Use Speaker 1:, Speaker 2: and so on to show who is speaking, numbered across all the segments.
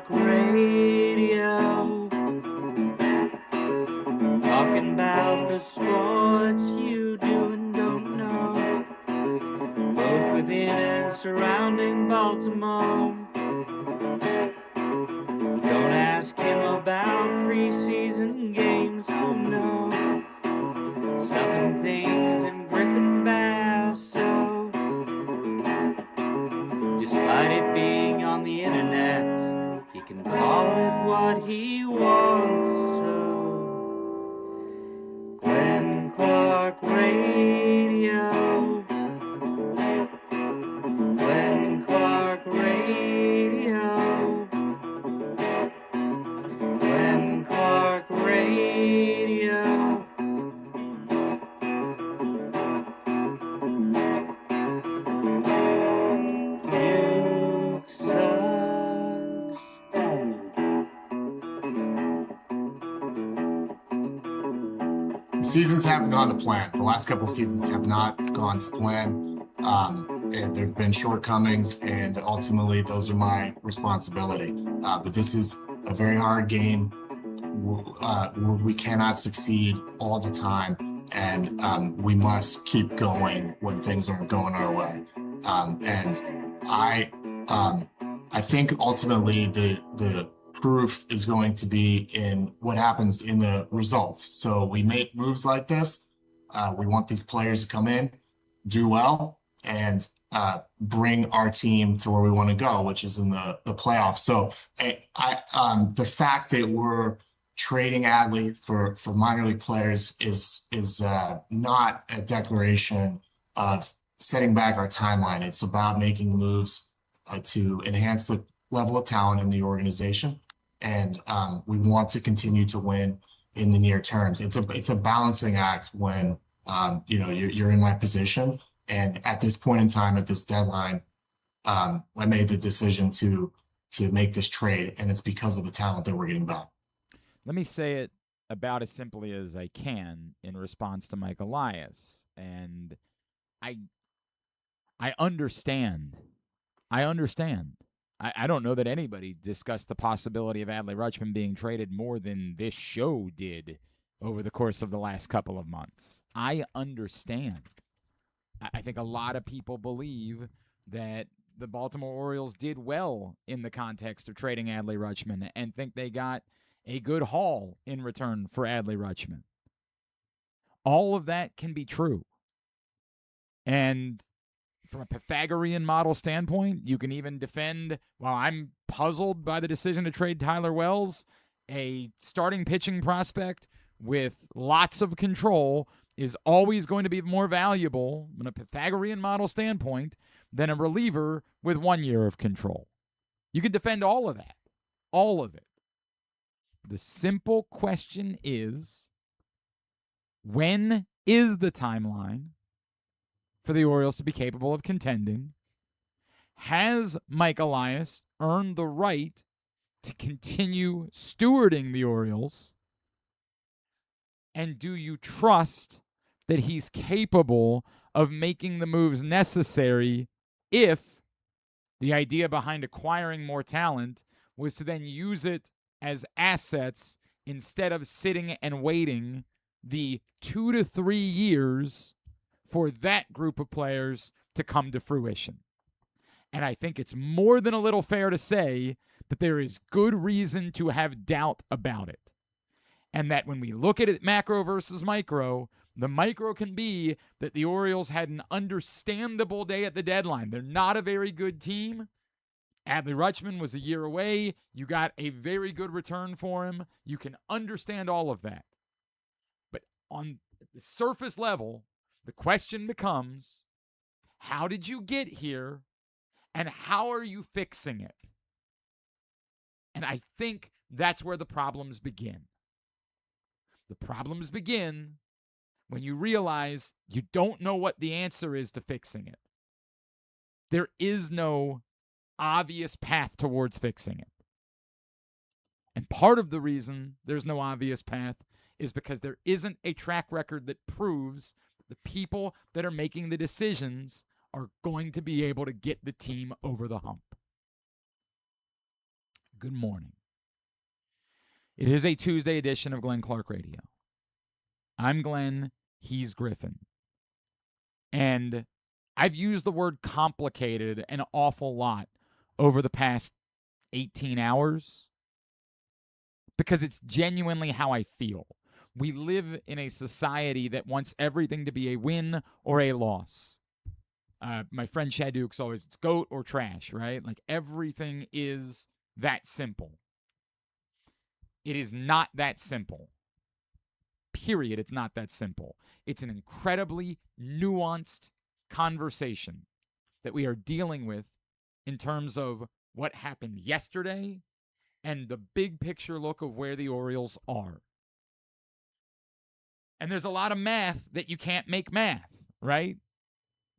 Speaker 1: Talk Radio, talking about the sports you do and don't know, both within and surrounding Baltimore. Don't ask him about preseason games, oh no, stuff and things in Griffin Basso. Despite it being on the internet, he can call it what he wants. So, Glenn Clark Radio. Glenn Clark Radio. Glenn Clark Radio.
Speaker 2: Seasons haven't gone to plan. The last couple of seasons have not gone to plan. And there have been shortcomings, and ultimately those are my responsibility. But this is a very hard game. We cannot succeed all the time, and we must keep going when things aren't going our way. And I think ultimately the proof is going to be in what happens in the results. So we make moves like this. We want these players to come in, do well, and bring our team to where we want to go, which is in the playoffs. So the fact that we're trading Adley for minor league players is not a declaration of setting back our timeline. It's about making moves to enhance the level of talent in the organization, and we want to continue to win in the near terms. It's a balancing act when you're in my position, and at this point in time, at this deadline, I made the decision to make this trade, and it's because of the talent that we're getting back.
Speaker 3: Let me say it about as simply as I can in response to Mike Elias, and I understand. I don't know that anybody discussed the possibility of Adley Rutschman being traded more than this show did over the course of the last couple of months. I understand. I think a lot of people believe that the Baltimore Orioles did well in the context of trading Adley Rutschman and think they got a good haul in return for Adley Rutschman. All of that can be true. And from a Pythagorean model standpoint, you can even defend, while I'm puzzled by the decision to trade Tyler Wells, a starting pitching prospect with lots of control is always going to be more valuable from a Pythagorean model standpoint than a reliever with 1 year of control. You can defend all of that, all of it. The simple question is, when is the timeline for the Orioles to be capable of contending? Has Mike Elias earned the right to continue stewarding the Orioles? And do you trust that he's capable of making the moves necessary if the idea behind acquiring more talent was to then use it as assets instead of sitting and waiting the 2 to 3 years for that group of players to come to fruition? And I think it's more than a little fair to say that there is good reason to have doubt about it. And that when we look at it macro versus micro, the micro can be that the Orioles had an understandable day at the deadline. They're not a very good team. Adley Rutschman was a year away. You got a very good return for him. You can understand all of that. But on the surface level, the question becomes, how did you get here, and how are you fixing it? And I think that's where the problems begin. The problems begin when you realize you don't know what the answer is to fixing it. There is no obvious path towards fixing it. And part of the reason there's no obvious path is because there isn't a track record that proves the people that are making the decisions are going to be able to get the team over the hump. Good morning. It is a Tuesday edition of Glenn Clark Radio. I'm Glenn, he's Griffin. And I've used the word complicated an awful lot over the past 18 hours because it's genuinely how I feel. We live in a society that wants everything to be a win or a loss. My friend Chad Duke's always, it's goat or trash, right? Like everything is that simple. It is not that simple. Period. It's not that simple. It's an incredibly nuanced conversation that we are dealing with in terms of what happened yesterday and the big picture look of where the Orioles are. And there's a lot of math that you can't make math, right?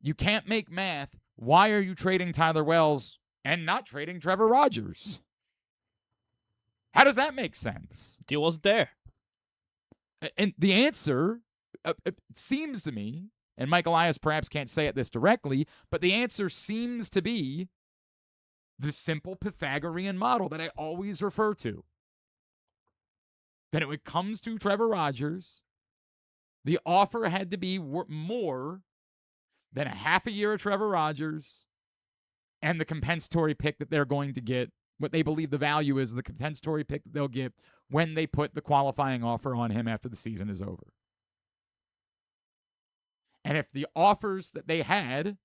Speaker 3: You can't make math. Why are you trading Tyler Wells and not trading Trevor Rogers? How does that make sense?
Speaker 4: Deal wasn't there.
Speaker 3: And the answer, it seems to me, and Mike Elias perhaps can't say it this directly, but the answer seems to be the simple Pythagorean model that I always refer to. That when it comes to Trevor Rogers, the offer had to be more than a half a year of Trevor Rogers and the compensatory pick that they're going to get, what they believe the value is of the compensatory pick that they'll get when they put the qualifying offer on him after the season is over. And if the offers that they had,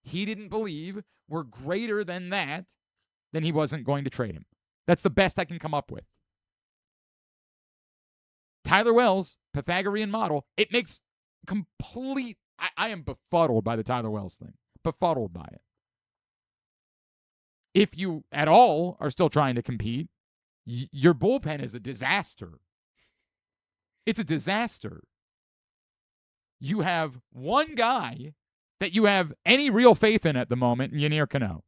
Speaker 3: he didn't believe were greater than that, then he wasn't going to trade him. That's the best I can come up with. Tyler Wells, Pythagorean model, it makes complete... I am befuddled by the Tyler Wells thing. Befuddled by it. If you at all are still trying to compete, your bullpen is a disaster. It's a disaster. You have one guy that you have any real faith in at the moment, Yennier Cano.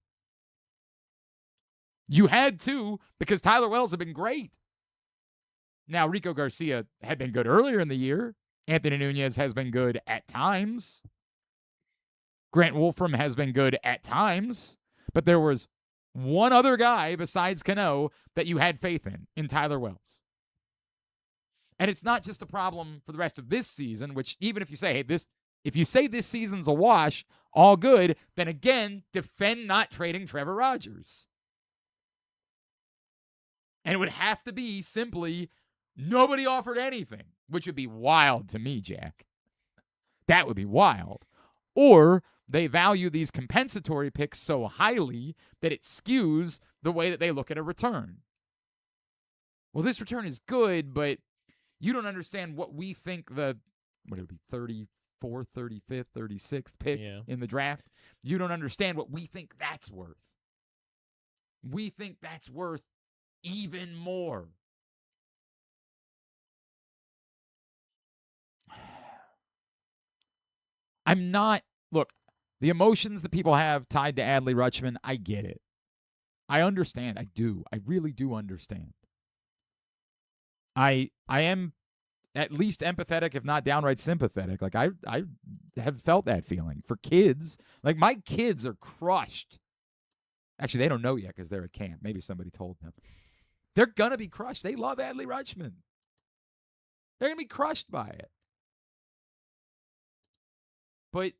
Speaker 3: You had two because Tyler Wells had been great. Now, Rico Garcia had been good earlier in the year. Anthony Nunez has been good at times. Grant Wolfram has been good at times. But there was one other guy besides Cano that you had faith in Tyler Wells. And it's not just a problem for the rest of this season, which even if you say, hey, if you say this season's a wash, all good, then again, defend not trading Trevor Rogers. And it would have to be simply nobody offered anything, which would be wild to me, Jack. That would be wild. Or they value these compensatory picks so highly that it skews the way that they look at a return. Well, this return is good, but you don't understand what we think what it would be, 34th, 35th, 36th pick in the draft. You don't understand what we think that's worth. We think that's worth even more. Look, the emotions that people have tied to Adley Rutschman, I get it. I understand. I do. I really do understand. I am at least empathetic, if not downright sympathetic. Like, I have felt that feeling for kids. Like, my kids are crushed. Actually, they don't know yet because they're at camp. Maybe somebody told them. They're going to be crushed. They love Adley Rutschman. They're going to be crushed by it. But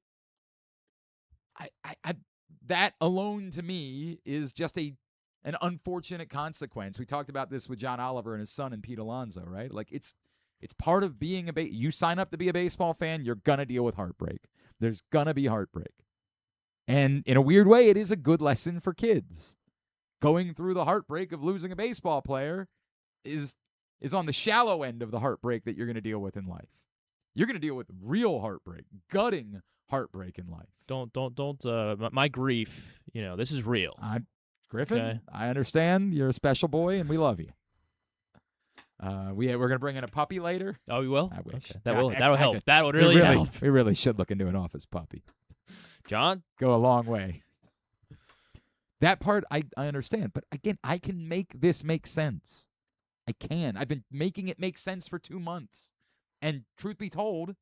Speaker 3: that alone to me is just an unfortunate consequence. We talked about this with John Oliver and his son and Pete Alonso, right? Like it's part of being you sign up to be a baseball fan, you're going to deal with heartbreak. There's going to be heartbreak. And in a weird way, it is a good lesson for kids. Going through the heartbreak of losing a baseball player is on the shallow end of the heartbreak that you're going to deal with in life. You're going to deal with real heartbreak, gutting heartbreak in life.
Speaker 4: Don't. My grief, this is real.
Speaker 3: Griffin,
Speaker 4: okay.
Speaker 3: I understand. You're a special boy, and we love you. We're going to bring in a puppy later.
Speaker 4: Oh, we will?
Speaker 3: I wish.
Speaker 4: Okay. That'll help. That would really help.
Speaker 3: We really should look into an office puppy.
Speaker 4: John?
Speaker 3: Go a long way. That part I understand. But again, I can make this make sense. I can. I've been making it make sense for 2 months. And truth be told,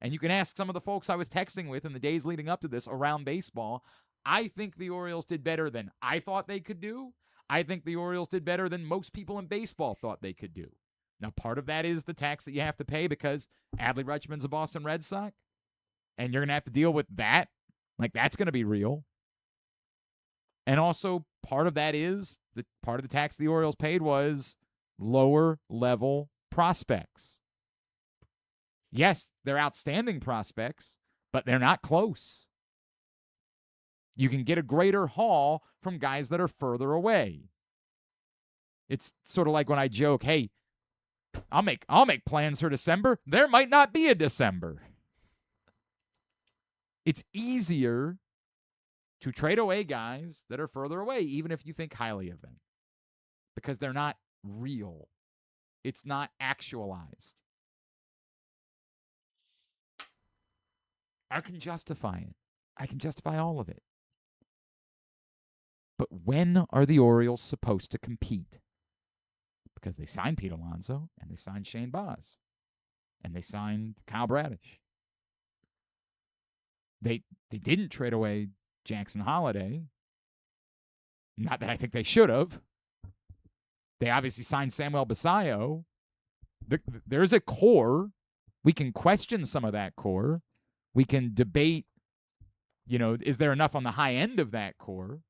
Speaker 3: and you can ask some of the folks I was texting with in the days leading up to this around baseball, I think the Orioles did better than I thought they could do. I think the Orioles did better than most people in baseball thought they could do. Now, part of that is the tax that you have to pay because Adley Rutschman's a Boston Red Sox, and you're going to have to deal with that. Like, that's going to be real. And also, part of that is the part of the tax the Orioles paid was lower-level prospects. Yes, they're outstanding prospects, but they're not close. You can get a greater haul from guys that are further away. It's sort of like when I joke, hey, I'll make plans for December. There might not be a December. It's easier to trade away guys that are further away, even if you think highly of them, because they're not real. It's not actualized. I can justify it. I can justify all of it. But when are the Orioles supposed to compete? Because they signed Pete Alonso, and they signed Shane Baz, and they signed Kyle Bradish. They didn't trade away Jackson Holiday. Not that I think they should have. They obviously signed Samuel Basallo. There's a core. We can question some of that core. We can debate, is there enough on the high end of that core?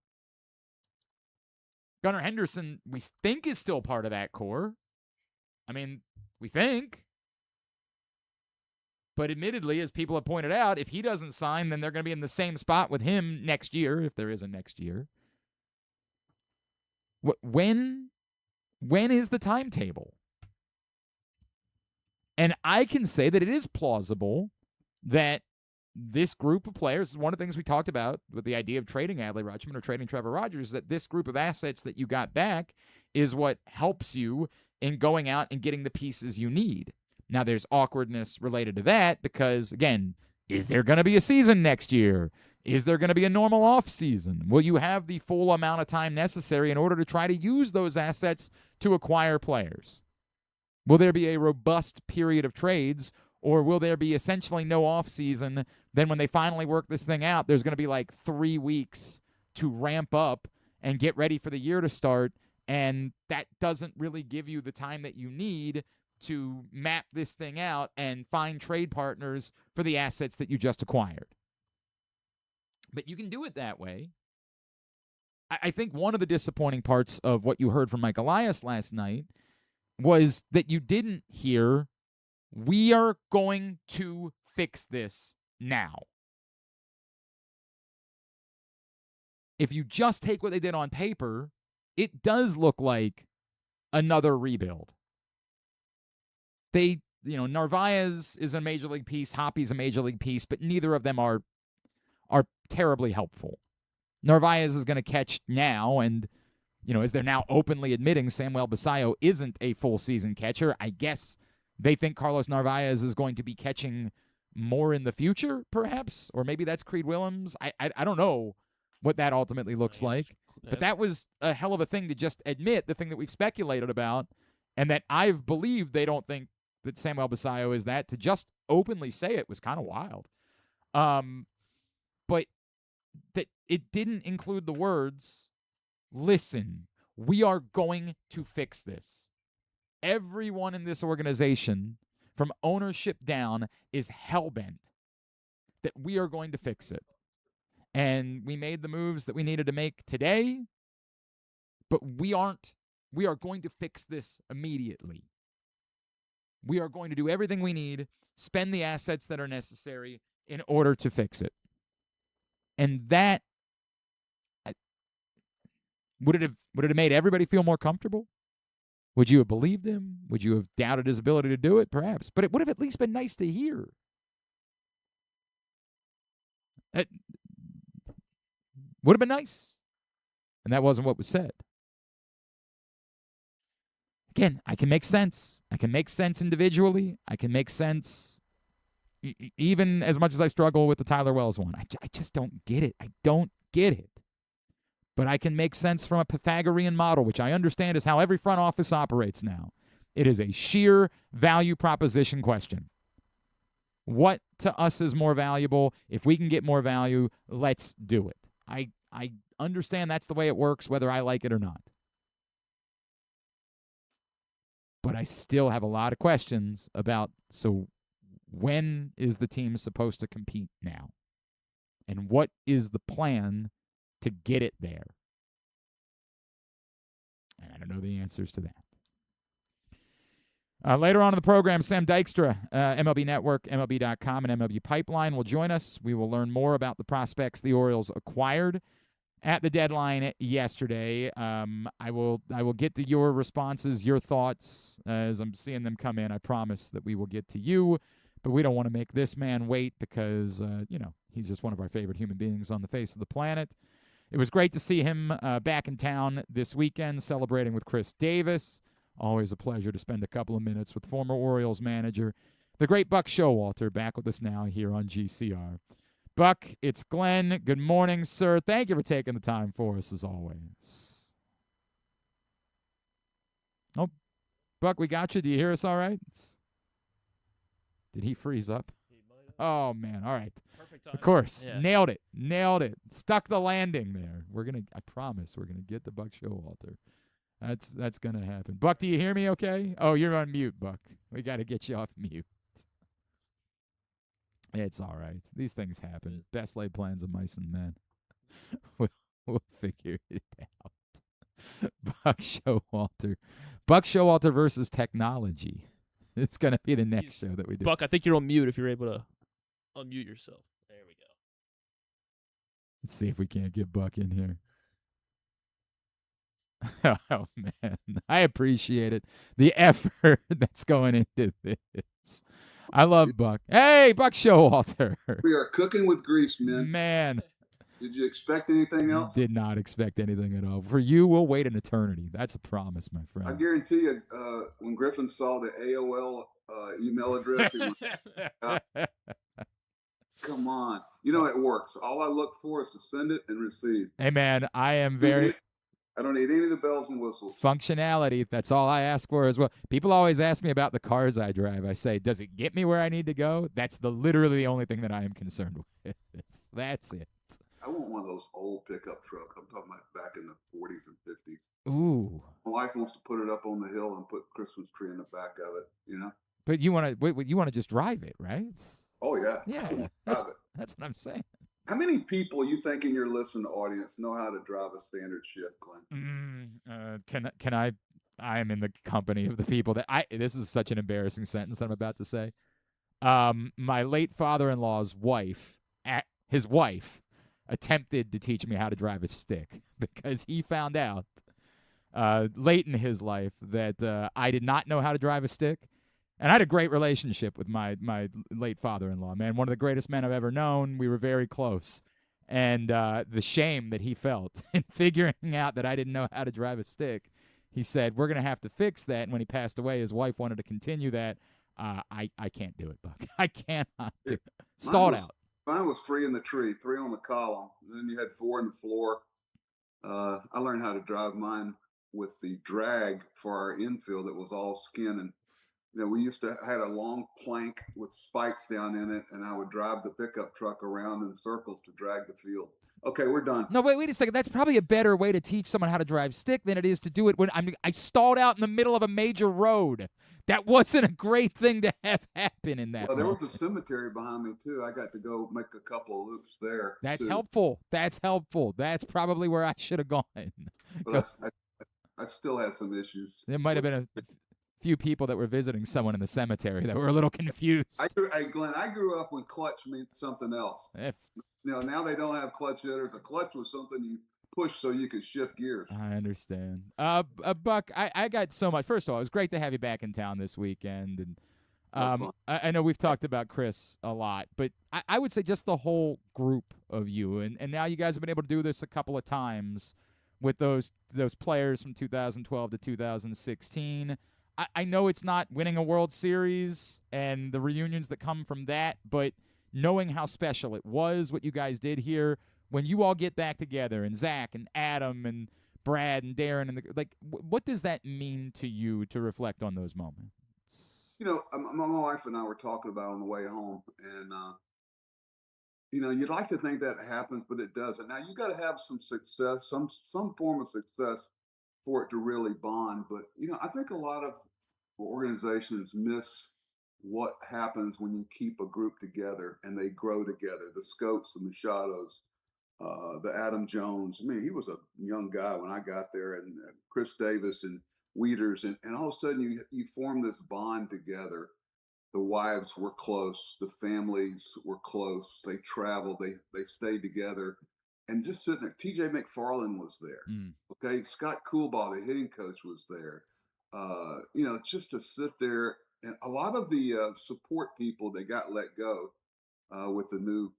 Speaker 3: Gunnar Henderson, we think, is still part of that core. I mean, we think. But admittedly, as people have pointed out, if he doesn't sign, then they're going to be in the same spot with him next year, if there is a next year. When is the timetable? And I can say that it is plausible that this group of players, one of the things we talked about with the idea of trading Adley Rutschman or trading Trevor Rogers, that this group of assets that you got back is what helps you in going out and getting the pieces you need. Now, there's awkwardness related to that because, again, is there going to be a season next year? Is there going to be a normal offseason? Will you have the full amount of time necessary in order to try to use those assets to acquire players? Will there be a robust period of trades, or will there be essentially no offseason? Then when they finally work this thing out, there's going to be like 3 weeks to ramp up and get ready for the year to start, and that doesn't really give you the time that you need to map this thing out and find trade partners for the assets that you just acquired. But you can do it that way. I think one of the disappointing parts of what you heard from Mike Elias last night was that you didn't hear, we are going to fix this now. If you just take what they did on paper, it does look like another rebuild. Narvaez is a major league piece, Hoppy's a major league piece, but neither of them are terribly helpful. Narvaez is going to catch now, and as they're now openly admitting, Samuel Basallo isn't a full season catcher. I guess they think Carlos Narvaez is going to be catching more in the future, perhaps, or maybe that's Creed Willems. I don't know what that ultimately looks like, but that was a hell of a thing to just admit, the thing that we've speculated about, and that I've believed they don't think that Samuel Basallo is that. To just openly say it was kind of wild. But that it didn't include the words, listen, we are going to fix this. Everyone in this organization, from ownership down, is hell-bent that we are going to fix it. And we made the moves that we needed to make today, but we are going to fix this immediately. We are going to do everything we need, spend the assets that are necessary in order to fix it. And that, would it have made everybody feel more comfortable? Would you have believed him? Would you have doubted his ability to do it? Perhaps. But it would have at least been nice to hear. It would have been nice. And that wasn't what was said. Again, I can make sense. I can make sense individually. I can make sense even as much as I struggle with the Tyler Wells one. I just don't get it. I don't get it. But I can make sense from a Pythagorean model, which I understand is how every front office operates now. It is a sheer value proposition question. What to us is more valuable? If we can get more value, let's do it. I understand that's the way it works, whether I like it or not. But I still have a lot of questions about, so when is the team supposed to compete now? And what is the plan to get it there? And I don't know the answers to that. Later on in the program, Sam Dykstra, MLB Network, MLB.com, and MLB Pipeline will join us. We will learn more about the prospects the Orioles acquired at the deadline yesterday. I will get to your responses, your thoughts, as I'm seeing them come in. I promise that we will get to you, but we don't want to make this man wait because, he's just one of our favorite human beings on the face of the planet. It was great to see him back in town this weekend celebrating with Chris Davis. Always a pleasure to spend a couple of minutes with former Orioles manager, the great Buck Showalter, back with us now here on GCR. Buck, it's Glenn. Good morning, sir. Thank you for taking the time for us, as always. Oh, Buck, we got you. Do you hear us all right? Did he freeze up? Oh, man. All right.
Speaker 4: Perfect time.
Speaker 3: Of course.
Speaker 4: Yeah.
Speaker 3: Nailed it. Stuck the landing there. I promise we're going to get the Buck Showalter. That's going to happen. Buck, do you hear me okay? Oh, you're on mute, Buck. We got to get you off mute. It's all right. These things happen. Best laid plans of mice and men. We'll figure it out. Buck Showalter. Buck Showalter versus technology. It's going to be the next show that we do.
Speaker 4: Buck, I think you're on mute if you're able to unmute yourself. There we go.
Speaker 3: Let's see if we can't get Buck in here. Oh, man. I appreciate it. The effort that's going into this. I love Buck. Hey, Buck Showalter.
Speaker 5: We are cooking with grease, man.
Speaker 3: Man.
Speaker 5: Did you expect anything else?
Speaker 3: Did not expect anything at all. For you, we'll wait an eternity. That's a promise, my friend.
Speaker 5: I guarantee you, when Griffin saw the AOL email address, he went, come on. It works. All I look for is to send it and receive.
Speaker 3: Hey, man, I am very...
Speaker 5: I don't need any of the bells and whistles.
Speaker 3: Functionality, that's all I ask for as well. People always ask me about the cars I drive. I say, does it get me where I need to go? That's literally the only thing that I am concerned with. That's it.
Speaker 5: I want one of those old pickup trucks. I'm talking about back in the 40s and 50s.
Speaker 3: Ooh.
Speaker 5: My wife wants to put it up on the hill and put a Christmas tree in the back of it,
Speaker 3: But you want to just drive it, right?
Speaker 5: Oh, yeah.
Speaker 3: Yeah. That's what I'm saying.
Speaker 5: How many people you think in your listening audience know how to drive a standard shift, Glenn?
Speaker 3: Can I? I am in the company of the people that this is such an embarrassing sentence I'm about to say. My late father-in-law's wife, his wife, attempted to teach me how to drive a stick because he found out late in his life that I did not know how to drive a stick. And I had a great relationship with my late father-in-law, man. One of the greatest men I've ever known. We were very close. And the shame that he felt in figuring out that I didn't know how to drive a stick, he said, we're going to have to fix that. And when he passed away, his wife wanted to continue that. I can't do it, Buck. I cannot do it. Stalled out.
Speaker 5: Mine was 3 in the tree, 3 on the column. And then you had 4 in the floor. I learned how to drive mine with the drag for our infield that was all skin. And we used to had a long plank with spikes down in it, and I would drive the pickup truck around in circles to drag the field. Okay, we're done.
Speaker 3: No, wait a second. That's probably a better way to teach someone how to drive stick than it is to do it when I stalled out in the middle of a major road. That wasn't a great thing to have happen in that.
Speaker 5: Well, there was a cemetery behind me too. I got to go make a couple of loops there.
Speaker 3: That's helpful. That's probably where I should have gone.
Speaker 5: But I still had some issues.
Speaker 3: There might have been a few people that were visiting someone in the cemetery that were a little confused.
Speaker 5: Glenn, I grew up when clutch meant something else. Now they don't have clutch hitters. A clutch was something you push so you could shift gears.
Speaker 3: I understand. Buck, I got so much. First of all, it was great to have you back in town this weekend. And I know we've talked about Chris a lot, but I would say just the whole group of you. And now you guys have been able to do this a couple of times with those players from 2012 to 2016. I know it's not winning a World Series and the reunions that come from that, but knowing how special it was, what you guys did here, when you all get back together, and Zach and Adam and Brad and Darren, and what does that mean to you to reflect on those moments?
Speaker 5: My wife and I were talking about it on the way home, and you'd like to think that happens, but it doesn't. Now you got to have some success, some form of success for it to really bond. But I think a lot of organizations miss what happens when you keep a group together and they grow together. The Scopes, the Machados, the Adam Jones. I mean, he was a young guy when I got there, and Chris Davis and Weeders, and all of a sudden you form this bond together. The wives were close, the families were close. They traveled, they stayed together, and just sitting there. T.J. McFarland was there. Okay, Scott Coolbaugh, the hitting coach, was there. Just to sit there, and a lot of the support people that got let go with the new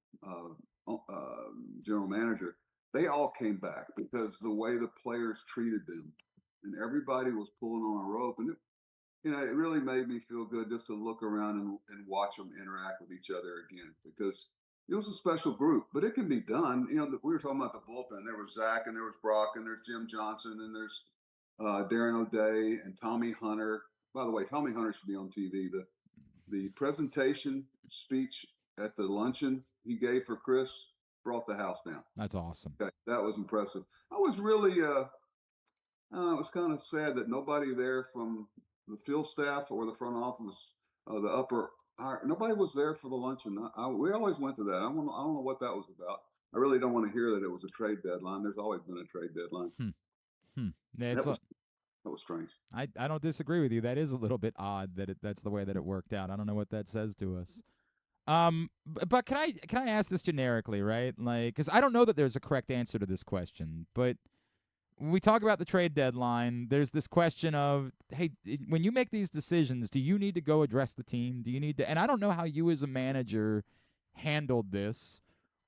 Speaker 5: general manager, they all came back because the way the players treated them, and everybody was pulling on a rope, and it really made me feel good just to look around and watch them interact with each other again, because it was a special group. But it can be done. We were talking about the bullpen. There was Zach, and there was Brock, and there's Jim Johnson, and there's Darren O'Day and Tommy Hunter. By the way, Tommy Hunter should be on TV. The presentation speech at the luncheon he gave for Chris brought the house down.
Speaker 3: That's awesome.
Speaker 5: Okay, that was impressive. I was really, it was kind of sad that nobody there from the field staff or the front office, the upper, nobody was there for the luncheon. We always went to that. I don't know what that was about. I really don't want to hear that it was a trade deadline. There's always been a trade deadline.
Speaker 3: Yeah,
Speaker 5: that was strange.
Speaker 3: I don't disagree with you. That is a little bit odd that that's the way that it worked out. I don't know what that says to us. But can I ask this generically, right? Like, because I don't know that there's a correct answer to this question, but when we talk about the trade deadline, there's this question of, hey, when you make these decisions, do you need to go address the team? Do you need to? And I don't know how you as a manager handled this,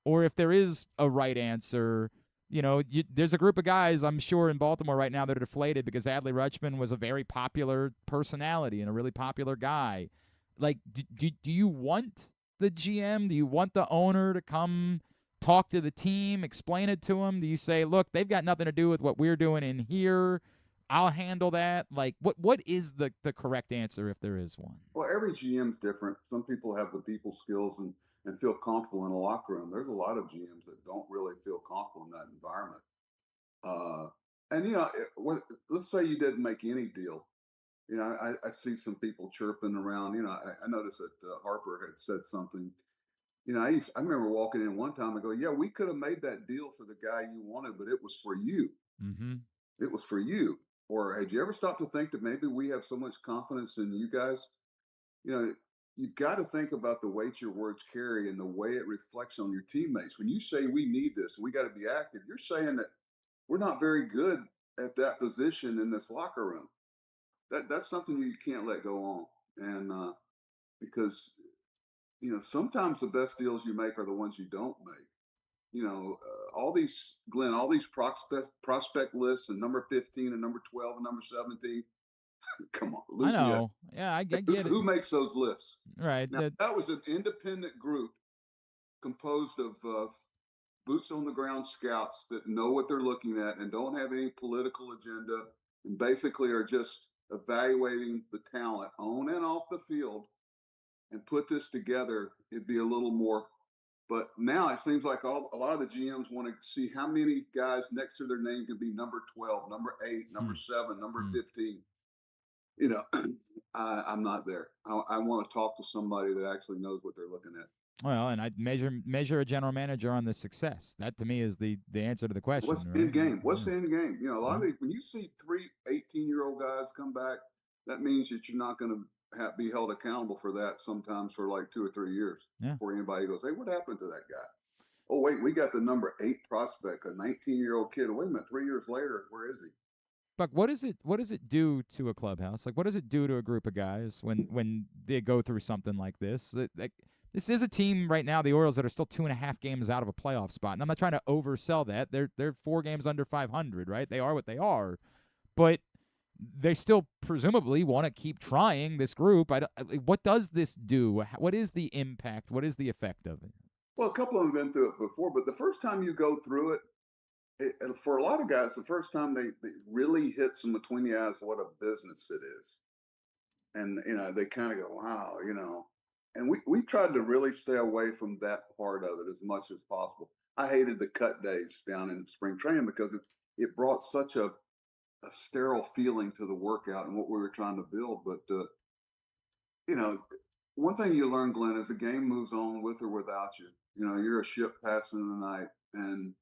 Speaker 3: or if there is a right answer. There's a group of guys, I'm sure, in Baltimore right now that are deflated because Adley Rutschman was a very popular personality and a really popular guy. Like, do you want the GM? Do you want the owner to come talk to the team, explain it to them? Do you say, look, they've got nothing to do with what we're doing in here, I'll handle that? Like, what is the correct answer if there is one?
Speaker 5: Well, every GM's different. Some people have the people skills and feel comfortable in a locker room. There's a lot of GMs that don't really feel comfortable in that environment. Let's say you didn't make any deal. I see some people chirping around. I noticed that Harper had said something. I remember walking in one time and go, yeah, we could have made that deal for the guy you wanted, but it was for you.
Speaker 3: Mm-hmm.
Speaker 5: It was for you. Or had you ever stopped to think that maybe we have so much confidence in you guys? You've got to think about the weight your words carry and the way it reflects on your teammates. When you say we need this, we got to be active, you're saying that we're not very good at that position in this locker room. That's something you can't let go on. And because, sometimes the best deals you make are the ones you don't make. All these prospect lists and number 15 and number 12 and number 17. Come on, Lucy.
Speaker 3: I know. Yeah, I get it.
Speaker 5: Who makes those lists?
Speaker 3: Right.
Speaker 5: Now, that was an independent group composed of boots on the ground scouts that know what they're looking at and don't have any political agenda, and basically are just evaluating the talent on and off the field, and put this together. It'd be a little more. But now it seems like a lot of the GMs want to see how many guys next to their name can be number 12, number 8, number 7, number 15. I'm not there. I want to talk to somebody that actually knows what they're looking at.
Speaker 3: Well, and I measure a general manager on the success. That to me is the answer to the question.
Speaker 5: What's the end game? What's the end game? A lot of when you see 3 18-year-old guys come back, that means that you're not going to be held accountable for that sometimes for like 2 or 3 years before anybody goes, hey, what happened to that guy? Oh, wait, we got the number 8 prospect, a 19-year-old kid. Wait a minute, 3 years later, where is he?
Speaker 3: Buck, what does it do to a clubhouse? Like, what does it do to a group of guys when they go through something like this? This is a team right now, the Orioles, that are still 2.5 games out of a playoff spot. And I'm not trying to oversell that. They're 4 games under 500, right? They are what they are. But they still presumably want to keep trying, this group. What does this do? What is the impact? What is the effect of it?
Speaker 5: Well, a couple of them have been through it before, but the first time you go through it, for a lot of guys, the first time they really hits them between the eyes what a business it is. And, they kind of go, wow, And we tried to really stay away from that part of it as much as possible. I hated the cut days down in spring training because it brought such a sterile feeling to the workout and what we were trying to build. But you know, one thing you learn, Glenn, is the game moves on with or without you. You know, you're a ship passing in the night, and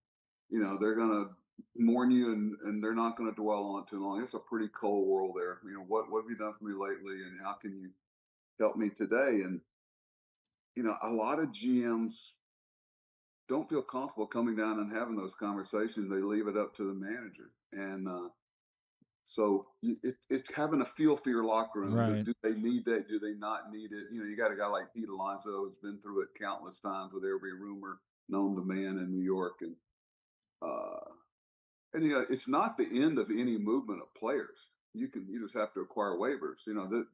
Speaker 5: they're gonna mourn you, and they're not gonna dwell on it too long. It's a pretty cold world there. What have you done for me lately, and how can you help me today? And a lot of GMs don't feel comfortable coming down and having those conversations. They leave it up to the manager, and so it's having a feel for your locker room.
Speaker 3: Right.
Speaker 5: Do they need that? Do they not need it? You got a guy like Pete Alonso who's been through it countless times with every rumor known to man in New York, and it's not the end of any movement of players. You just have to acquire waivers.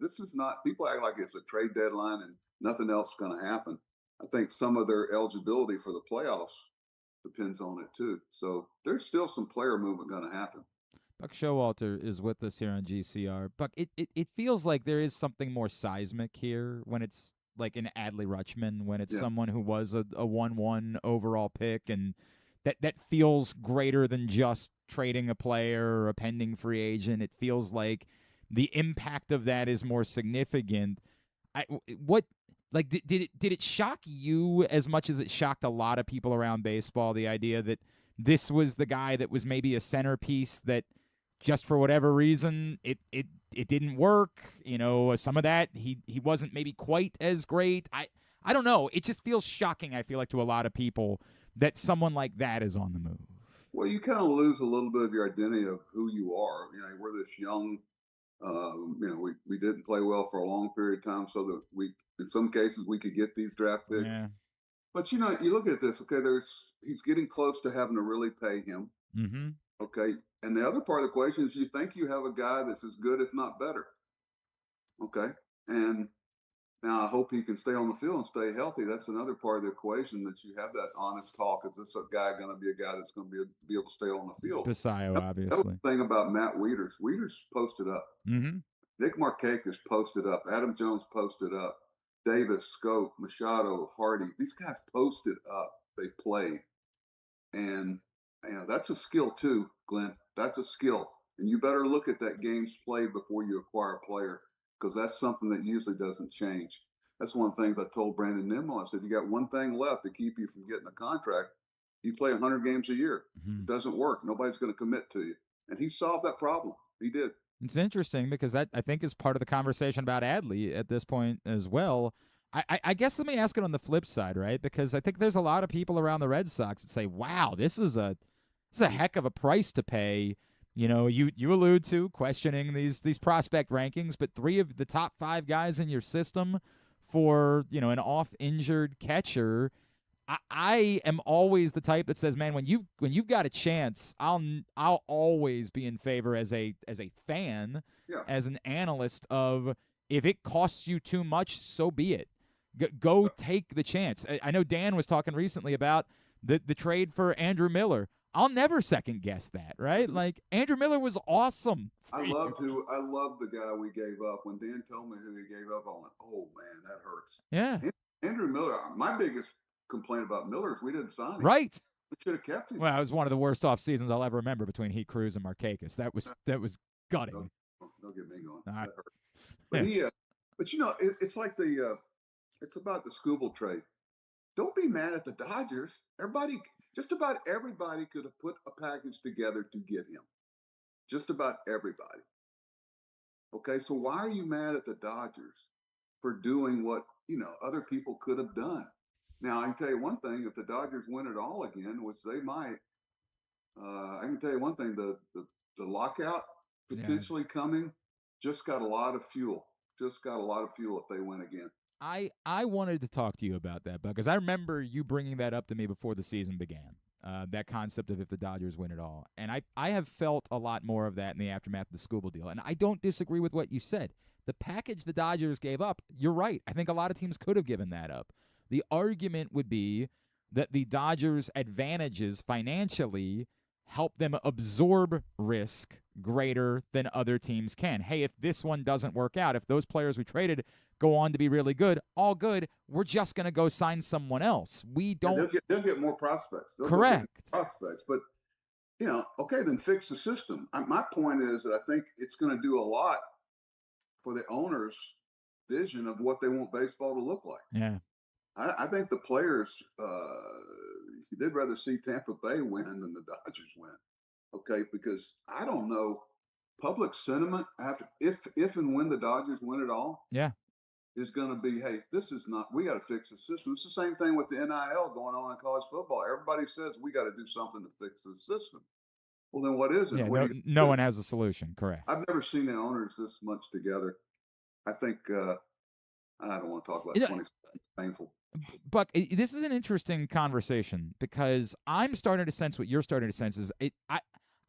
Speaker 5: This is not. People act like it's a trade deadline and nothing else is going to happen. I think some of their eligibility for the playoffs depends on it too. So there's still some player movement going to happen.
Speaker 3: Buck Showalter is with us here on GCR. Buck, it feels like there is something more seismic here when it's like an Adley Rutschman, when it's someone who was a 1-1 overall pick, and that feels greater than just trading a player or a pending free agent. It feels like the impact of that is more significant. Did it shock you as much as it shocked a lot of people around baseball, the idea that this was the guy that was maybe a centerpiece that just for whatever reason it didn't work? Some of that he wasn't maybe quite as great. I don't know. It just feels shocking, I feel like, to a lot of people that someone like that is on the move.
Speaker 5: Well, you kind of lose a little bit of your identity of who you are. We're this young. We didn't play well for a long period of time, so that in some cases we could get these draft picks.
Speaker 3: Yeah.
Speaker 5: But you look at this. Okay, he's getting close to having to really pay him.
Speaker 3: Mm-hmm.
Speaker 5: Okay, and the other part of the equation is you think you have a guy that's as good, if not better. Okay, and now I hope he can stay on the field and stay healthy. That's another part of the equation, that you have that honest talk. Is this a guy going to be a guy that's going to be able to stay on the field?
Speaker 3: Basayo, obviously.
Speaker 5: That was the thing about Matt Wieters. Wieters posted up.
Speaker 3: Mm-hmm.
Speaker 5: Nick Markakis posted up. Adam Jones posted up. Davis, Scope, Machado, Hardy. These guys posted up. They played. And that's a skill too, Glenn. That's a skill. And you better look at that game's played before you acquire a player, because that's something that usually doesn't change. That's one of the things I told Brandon Nimmo. I said, you got one thing left to keep you from getting a contract. You play 100 games a year.
Speaker 3: Mm-hmm.
Speaker 5: It doesn't work. Nobody's going to commit to you. And he solved that problem. He did.
Speaker 3: It's interesting because that, I think, is part of the conversation about Adley at this point as well. I guess let me ask it on the flip side, right? Because I think there's a lot of people around the Red Sox that say, wow, this is a heck of a price to pay. You allude to questioning these prospect rankings, but 3 of the top 5 guys in your system for, an off-injured catcher. I am always the type that says, man, when you've got a chance, I'll always be in favor as a fan, as an analyst, of if it costs you too much, so be it. Go take the chance. I know Dan was talking recently about the trade for Andrew Miller. I'll never second guess that, right? Like, Andrew Miller was awesome.
Speaker 5: I love the guy we gave up. When Dan told me who he gave up, I went, oh man, that hurts.
Speaker 3: Yeah.
Speaker 5: Andrew Miller, my biggest complaint about Miller is we didn't sign him.
Speaker 3: Right.
Speaker 5: We should have kept him.
Speaker 3: Well, it was one of the worst off seasons I'll ever remember between Heat Cruz and Markakis. That was gutting.
Speaker 5: Don't get me going.
Speaker 3: All right.
Speaker 5: That hurt. But it's like it's about the Scooble trade. Don't be mad at the Dodgers. Just about everybody could have put a package together to get him. Just about everybody. Okay, so why are you mad at the Dodgers for doing what other people could have done? Now, I can tell you one thing: if the Dodgers win it all again, which they might, I can tell you one thing: the lockout potentially coming just got a lot of fuel. Just got a lot of fuel if they win again.
Speaker 3: I wanted to talk to you about that, because I remember you bringing that up to me before the season began, that concept of if the Dodgers win it all. And I have felt a lot more of that in the aftermath of the Scooble deal. And I don't disagree with what you said. The package the Dodgers gave up, you're right. I think a lot of teams could have given that up. The argument would be that the Dodgers' advantages financially help them absorb risk greater than other teams can. Hey, if this one doesn't work out, if those players we traded go on to be really good, all good, we're just going to go sign someone else. We don't.
Speaker 5: They'll get more prospects.
Speaker 3: Correct.
Speaker 5: Prospects, but Okay, then fix the system. My point is that I think it's going to do a lot for the owners' vision of what they want baseball to look like.
Speaker 3: Yeah.
Speaker 5: I think the players, they'd rather see Tampa Bay win than the Dodgers win. Okay, because I don't know, public sentiment after if and when the Dodgers win it all
Speaker 3: Yeah.
Speaker 5: is going to be, hey, this is not. We got to fix the system. It's the same thing with the NIL going on in college football. Everybody says we got to do something to fix the system. Well, then what is it?
Speaker 3: Yeah.
Speaker 5: What
Speaker 3: No,
Speaker 5: do you
Speaker 3: no
Speaker 5: do?
Speaker 3: one has a solution. Correct.
Speaker 5: I've never seen the owners this much together. I think I don't want to talk about
Speaker 3: You know,
Speaker 5: 20. It's painful.
Speaker 3: Buck, this is an interesting conversation because I'm starting to sense what you're starting to sense is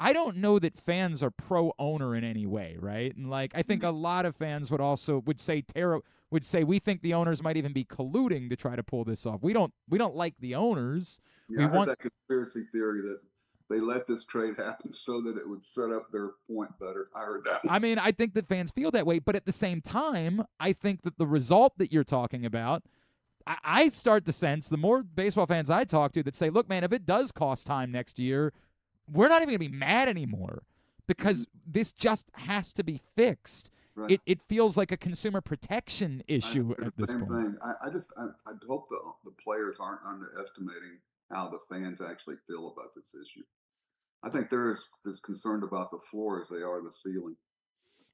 Speaker 3: I don't know that fans are pro owner in any way, right? And like I think a lot of fans would say we think the owners might even be colluding to try to pull this off. We don't like the owners.
Speaker 5: Yeah, I heard that conspiracy theory that they let this trade happen so that it would set up their point better. I heard that one.
Speaker 3: I mean, I think that fans feel that way, but at the same time, I think that the result that you're talking about, I start to sense the more baseball fans I talk to that say, look, man, if it does cost time next year, we're not even going to be mad anymore because this just has to be fixed.
Speaker 5: Right.
Speaker 3: It feels like a consumer protection issue at this point.
Speaker 5: Thing. I hope the players aren't underestimating how the fans actually feel about this issue. I think they're as concerned about the floor as they are the ceiling.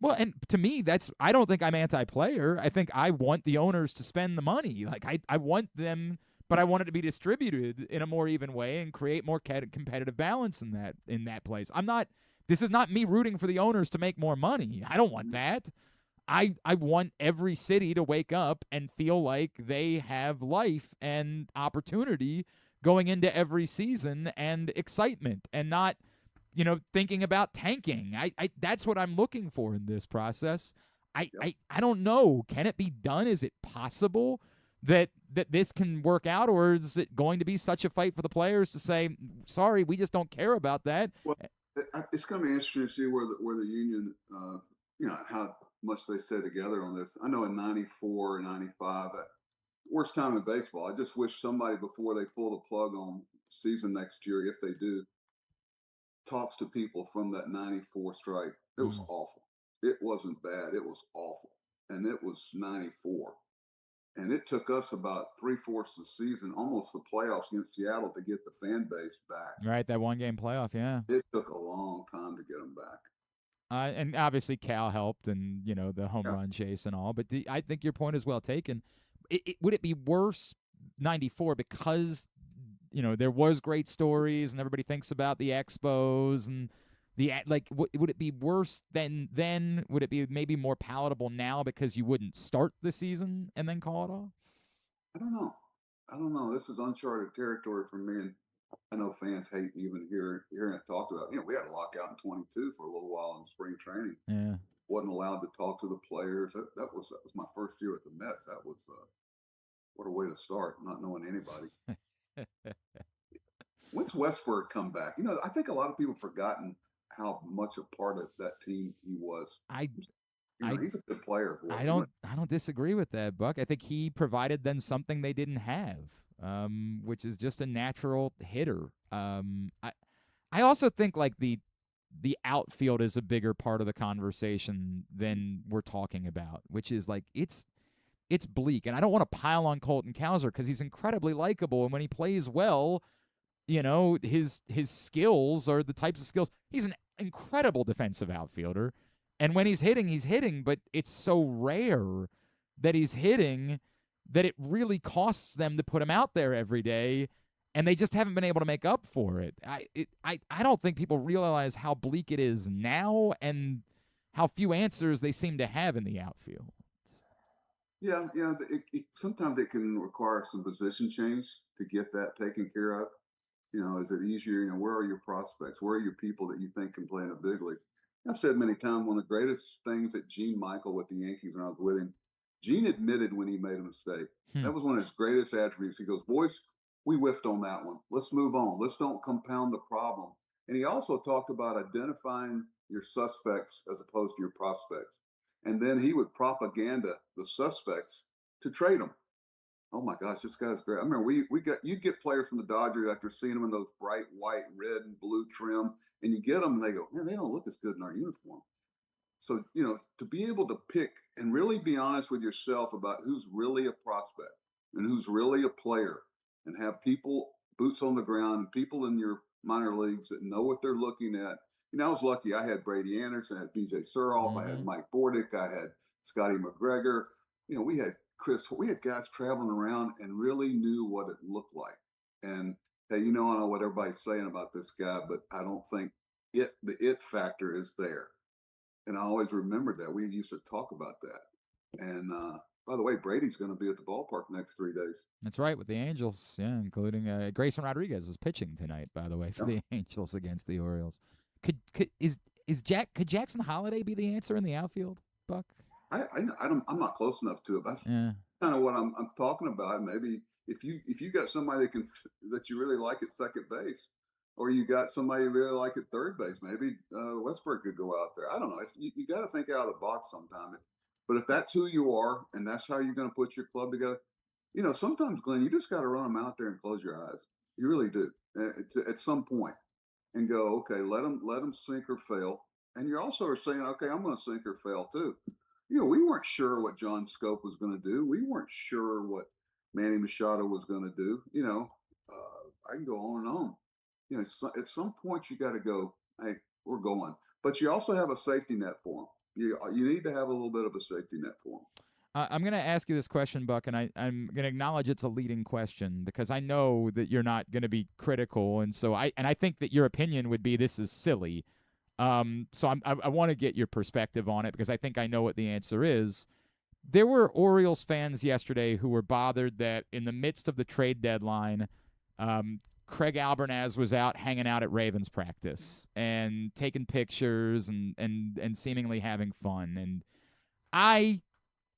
Speaker 3: Well, and to me, I don't think I'm anti-player. I think I want the owners to spend the money. Like I want them, but I want it to be distributed in a more even way and create more competitive balance in that place. This is not me rooting for the owners to make more money. I don't want that. I want every city to wake up and feel like they have life and opportunity going into every season and excitement and not thinking about tanking. I that's what I'm looking for in this process. I don't know. Can it be done? Is it possible that this can work out, or is it going to be such a fight for the players to say, sorry, we just don't care about that?
Speaker 5: Well, it's going to be interesting to see where the union, how much they stay together on this. I know in '94 and '95, worst time in baseball. I just wish somebody before they pull the plug on season next year, if they do, talks to people from that '94 strike. It was awful. It wasn't bad. It was awful. And it was '94. And it took us about 3/4 of the season, almost the playoffs against Seattle, to get the fan base back.
Speaker 3: Right, that one-game playoff, yeah.
Speaker 5: It took a long time to get them back.
Speaker 3: And obviously Cal helped and, the home run chase and all. But I think your point is well taken. Would it be worse '94 because there was great stories and everybody thinks about the Expos and would it be worse then? Would it be maybe more palatable now because you wouldn't start the season and then call it off?
Speaker 5: I don't know. This is uncharted territory for me, and I know fans hate even hearing it talked about. We had a lockout in '22 for a little while in spring training.
Speaker 3: Yeah,
Speaker 5: wasn't allowed to talk to the players. That was my first year at the Mets. That was what a way to start, not knowing anybody. When's Westberg come back? I think a lot of people have forgotten how much a part of that team he was. He's a good player.
Speaker 3: I don't disagree with that, Buck. I think he provided them something they didn't have, which is just a natural hitter. I also think like the outfield is a bigger part of the conversation than we're talking about, which is like it's bleak. And I don't want to pile on Colton Cowser because he's incredibly likable, and when he plays well, his skills are the types of skills. He's an incredible defensive outfielder. And when he's hitting, but it's so rare that he's hitting that it really costs them to put him out there every day, and they just haven't been able to make up for it. I don't think people realize how bleak it is now and how few answers they seem to have in the outfield.
Speaker 5: Yeah. Sometimes it can require some position change to get that taken care of. Is it easier? Where are your prospects? Where are your people that you think can play in a big league? I've said many times, one of the greatest things that Gene Michael with the Yankees, when I was with him, Gene admitted when he made a mistake. That was one of his greatest attributes. He goes, boys, we whiffed on that one. Let's move on. Let's don't compound the problem. And he also talked about identifying your suspects as opposed to your prospects. And then he would propaganda the suspects to trade them. oh my gosh, this guy's great. I remember you'd get players from the Dodgers after seeing them in those bright white, red, and blue trim, and you get them and they go, man, they don't look as good in our uniform. So, to be able to pick and really be honest with yourself about who's really a prospect and who's really a player, and have people, boots on the ground, people in your minor leagues that know what they're looking at. I was lucky. I had Brady Anderson, I had BJ Surhoff, I had
Speaker 3: Mhm.
Speaker 5: Mike Bordick, I had Scotty McGregor. We had we had guys traveling around and really knew what it looked like. And hey, I don't know what everybody's saying about this guy, but I don't think the it factor is there. And I always remembered that. We used to talk about that. And by the way, Brady's going to be at the ballpark next 3 days.
Speaker 3: That's right, with the Angels, yeah, including Grayson Rodriguez is pitching tonight, by the way, for
Speaker 5: Yeah.
Speaker 3: the Angels against the Orioles. Could Jackson Holiday be the answer in the outfield, Buck?
Speaker 5: I'm not close enough to it. That's
Speaker 3: Yeah.
Speaker 5: kind of what I'm talking about. Maybe if you got somebody that you really like at second base, or you got somebody you really like at third base, maybe Westbrook could go out there. I don't know. You got to think out of the box sometimes. But if that's who you are and that's how you're going to put your club together, sometimes, Glenn, you just got to run them out there and close your eyes. You really do at some point, and go, okay, let them sink or fail. And you're also saying, okay, I'm going to sink or fail too. We weren't sure what John Scope was going to do. We weren't sure what Manny Machado was going to do. I can go on and on. At some point you got to go, hey, we're going. But you also have a safety net for them. You need to have a little bit of a safety net for them.
Speaker 3: I'm going to ask you this question, Buck, and I'm going to acknowledge it's a leading question because I know that you're not going to be critical, and so I think that your opinion would be this is silly. So I want to get your perspective on it because I think I know what the answer is. There were Orioles fans yesterday who were bothered that in the midst of the trade deadline, Craig Albernaz was out hanging out at Ravens practice and taking pictures and seemingly having fun. And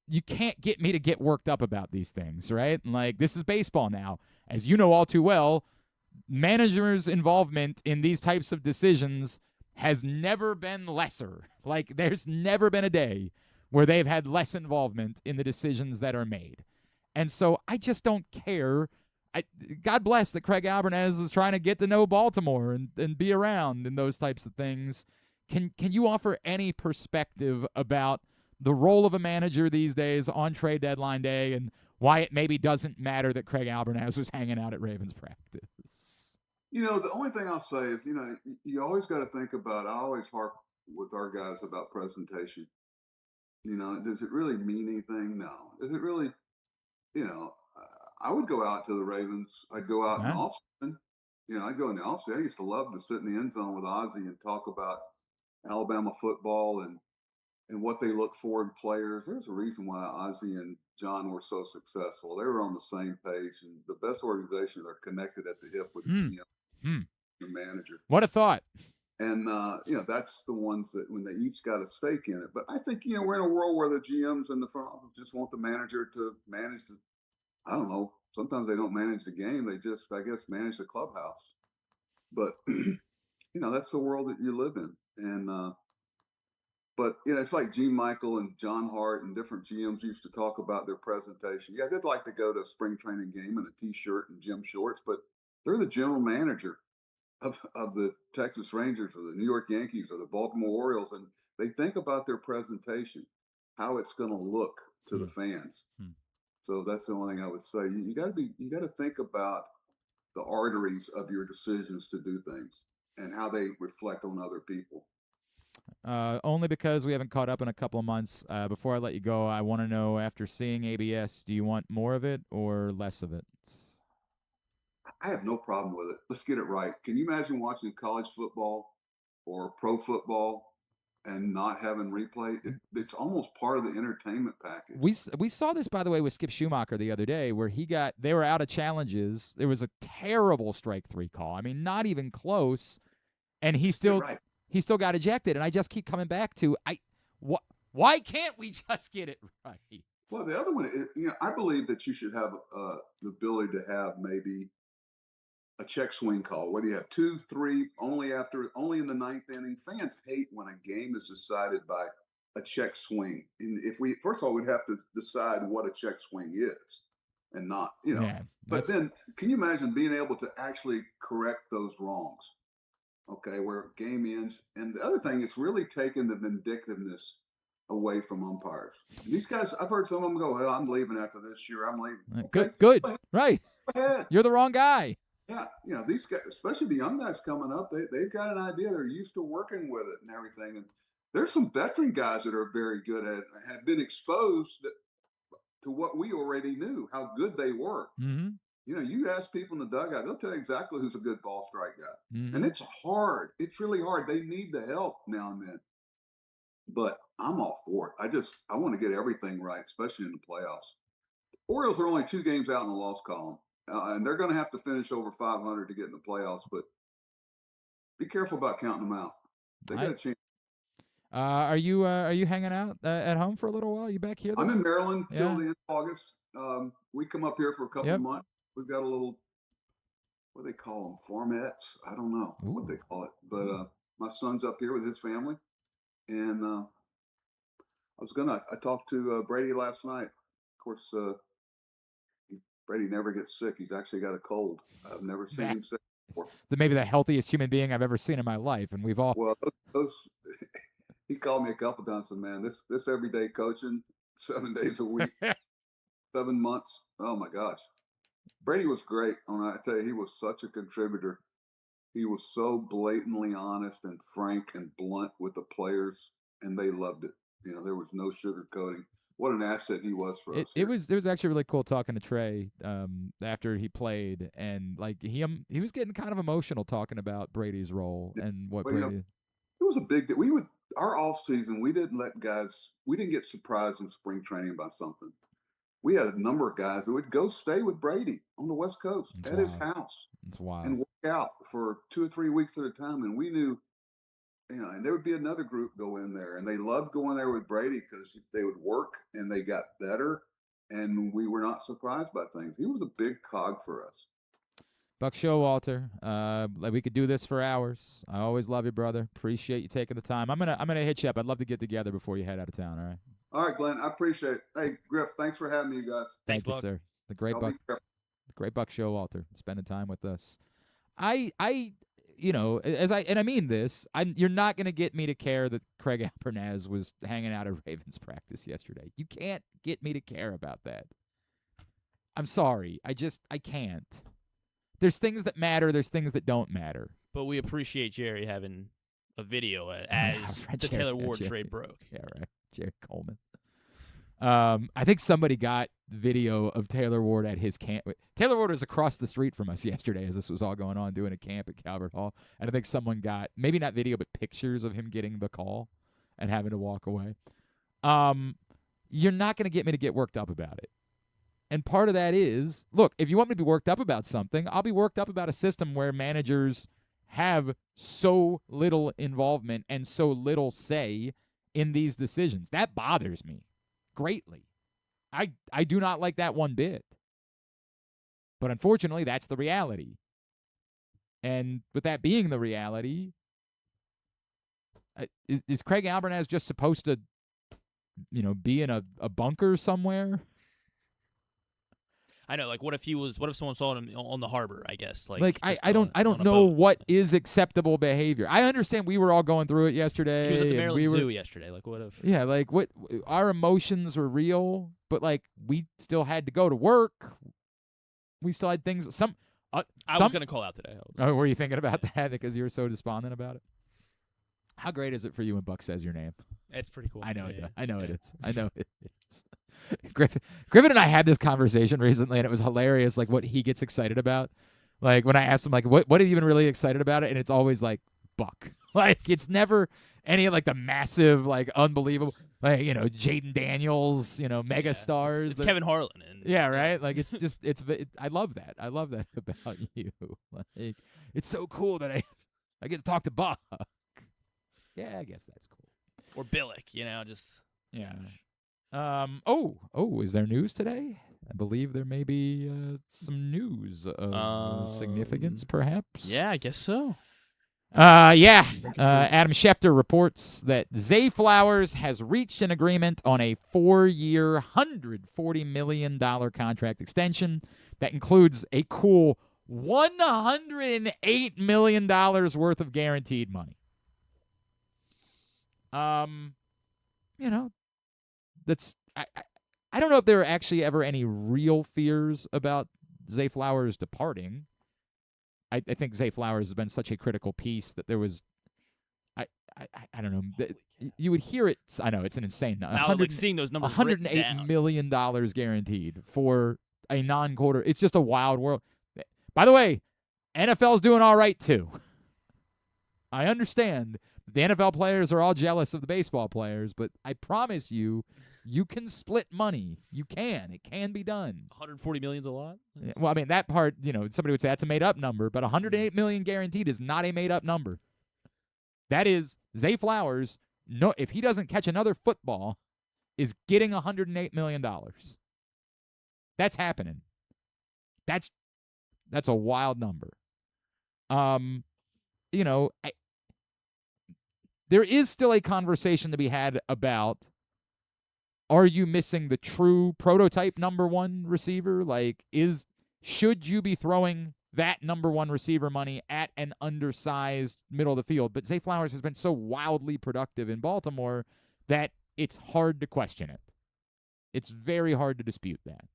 Speaker 3: you can't get me to get worked up about these things, right? Like, this is baseball now. As you know all too well, managers' involvement in these types of decisions has never been lesser. Like, there's never been a day where they've had less involvement in the decisions that are made. And so I just don't care. God bless that Craig Albernaz is trying to get to know Baltimore and be around and those types of things. Can you offer any perspective about the role of a manager these days on trade deadline day and why it maybe doesn't matter that Craig Albernaz was hanging out at Ravens practice?
Speaker 5: The only thing I'll say is, you always got to think about, I always harp with our guys about presentation. Does it really mean anything? No. Is it really, I would go out to the Ravens. I'd go out in the off-season. I'd go in the off-season. I used to love to sit in the end zone with Ozzie and talk about Alabama football and what they look for in players. There's a reason why Ozzie and John were so successful. They were on the same page, and the best organizations are connected at the hip with the manager.
Speaker 3: What a thought.
Speaker 5: And that's the ones that when they each got a stake in it. But I think we're in a world where the GMs and the front office just want the manager to manage the, I don't know. Sometimes they don't manage the game. They just, I guess, manage the clubhouse. But that's the world that you live in. And but it's like Gene Michael and John Hart and different GMs used to talk about their presentation. Yeah, they'd like to go to a spring training game in a T-shirt and gym shorts, but they're the general manager of the Texas Rangers or the New York Yankees or the Baltimore Orioles, and they think about their presentation, how it's going to look to the fans. So that's the only thing I would say. You got to think about the arteries of your decisions to do things and how they reflect on other people.
Speaker 3: Only because we haven't caught up in a couple of months. Before I let you go, I want to know, after seeing ABS, do you want more of it or less of it?
Speaker 5: I have no problem with it. Let's get it right. Can you imagine watching college football or pro football and not having replay? It's almost part of the entertainment package.
Speaker 3: We saw this, by the way, with Skip Schumacher the other day, where they were out of challenges. There was a terrible strike 3 call. I mean, not even close, and he still got ejected. And I just keep coming back to why can't we just get it right?
Speaker 5: Well, the other one, I believe that you should have the ability to have maybe a check swing call, whether you have 2, 3, only in the 9th inning. Fans hate when a game is decided by a check swing. And first of all, we'd have to decide what a check swing is. and not, you know.
Speaker 3: Yeah,
Speaker 5: But then, can you imagine being able to actually correct those wrongs? Okay, where game ends. And the other thing, it's really taken the vindictiveness away from umpires. These guys, I've heard some of them go, "Well, I'm leaving after this year. I'm leaving." Okay,
Speaker 3: good,
Speaker 5: go
Speaker 3: right.
Speaker 5: ahead.
Speaker 3: You're the wrong guy.
Speaker 5: Yeah, you know, these guys, especially the young guys coming up, they've got an idea. They're used to working with it and everything. And there's some veteran guys that are very good at it, have been exposed to what we already knew, how good they were.
Speaker 3: Mm-hmm.
Speaker 5: You know, you ask people in the dugout, they'll tell you exactly who's a good ball strike guy.
Speaker 3: Mm-hmm.
Speaker 5: And it's hard. It's really hard. They need the help now and then. But I'm all for it. I want to get everything right, especially in the playoffs. Orioles are only 2 games out in the loss column, and they're going to have to finish over 500 to get in the playoffs. But be careful about counting them out. They got a chance.
Speaker 3: Are you hanging out at home for a little while? You back here?
Speaker 5: I'm in Maryland till
Speaker 3: Yeah.
Speaker 5: the end of August. We come up here for a couple of months. We've got a little, what do they call them? Farmettes? I don't know what they call it. But my son's up here with his family. And I talked to Brady last night. Of course, Brady never gets sick. He's actually got a cold. I've never seen him sick before.
Speaker 3: Maybe the healthiest human being I've ever seen in my life. And we've all.
Speaker 5: Well, he called me a couple times and said, "Man, this everyday coaching, 7 days a week, 7 months. Oh my gosh." Brady was great. I tell you, he was such a contributor. He was so blatantly honest and frank and blunt with the players, and they loved it. You know, there was no sugarcoating. What an asset he was for us.
Speaker 3: It was actually really cool talking to Trey after he played, and like he was getting kind of emotional talking about Brady's role and what Brady.
Speaker 5: You know, it was a big deal. Our off season, we didn't get surprised in spring training by something. We had a number of guys that would go stay with Brady on the West Coast at his house.
Speaker 3: It's wild.
Speaker 5: And work out for 2 or 3 weeks at a time. And we knew, you know, and there would be another group go in there. And they loved going there with Brady because they would work and they got better. And we were not surprised by things. He was a big cog for us.
Speaker 3: Buck Showalter, we could do this for hours. I always love you, brother. Appreciate you taking the time. I'm gonna hit you up. I'd love to get together before you head out of town. All right.
Speaker 5: All right, Glenn. I appreciate it. Hey, Griff, thanks for having me, you guys.
Speaker 3: Thank you, sir. The great Buck Showalter spending time with us. You know, I mean this. You're not gonna get me to care that Craig Alpernaz was hanging out at Ravens practice yesterday. You can't get me to care about that. I'm sorry. I can't. There's things that matter. There's things that don't matter.
Speaker 4: But we appreciate Jerry having a video as the Taylor Ward trade broke.
Speaker 3: Yeah, right. Jerry Coleman. I think somebody got video of Taylor Ward at his camp. Taylor Ward was across the street from us yesterday as this was all going on, doing a camp at Calvert Hall. And I think someone got, maybe not video, but pictures of him getting the call and having to walk away. You're not going to get me to get worked up about it. And part of that is, look, if you want me to be worked up about something, I'll be worked up about a system where managers have so little involvement and so little say in these decisions. That bothers me greatly. I do not like that one bit. But unfortunately, that's the reality. And with that being the reality, is Craig Alpernaz just supposed to, you know, be in a bunker somewhere?
Speaker 4: I know, like, what if someone saw him on the harbor, I guess?
Speaker 3: I don't know what is acceptable behavior. I understand we were all going through it yesterday.
Speaker 4: He was at the Maryland Zoo yesterday. Like, what if?
Speaker 3: Yeah, like, what? Our emotions were real, but, like, we still had to go to work. We still had things. I
Speaker 4: was going to call out today.
Speaker 3: Oh, were you thinking about that because you were so despondent about it? How great is it for you when Buck says your name?
Speaker 4: It's pretty cool.
Speaker 3: I know it. I know it is. I know it is. Griffin and I had this conversation recently, and it was hilarious. Like what he gets excited about. Like when I asked him, like, what have you been really excited about it? And it's always like Buck. Like it's never any of like the massive, like unbelievable, like you know, Jaden Daniels, you know, mega stars.
Speaker 4: It's Kevin Harlan.
Speaker 3: Yeah, right. Like it's just I love that. I love that about you. Like it's so cool that I get to talk to Buck. Yeah, I guess that's cool.
Speaker 4: Or Billick, you know, just
Speaker 3: yeah. Is there news today? I believe there may be some news of significance, perhaps.
Speaker 4: Yeah, I guess so.
Speaker 3: Adam Schefter reports that Zay Flowers has reached an agreement on a 4-year, $140 million contract extension that includes a cool $108 million worth of guaranteed money. That's I don't know if there are actually ever any real fears about Zay Flowers departing. I think Zay Flowers has been such a critical piece that there was, I don't know. You would hear it. I know it's an insane.
Speaker 4: Now, like seeing those numbers,
Speaker 3: $108 million guaranteed for a non-quarter. It's just a wild world. By the way, NFL's doing all right too. I understand the NFL players are all jealous of the baseball players, but I promise you, you can split money. You can. It can be done.
Speaker 4: 140 million's a lot.
Speaker 3: Yeah, well, I mean, that part, somebody would say that's a made-up number, but 108 million guaranteed is not a made-up number. That is, Zay Flowers, no, if he doesn't catch another football, is getting $108 million. That's happening. That's a wild number. There is still a conversation to be had about, are you missing the true prototype number one receiver? Like, should you be throwing that number one receiver money at an undersized middle of the field? But Zay Flowers has been so wildly productive in Baltimore that it's hard to question it. It's very hard to dispute that.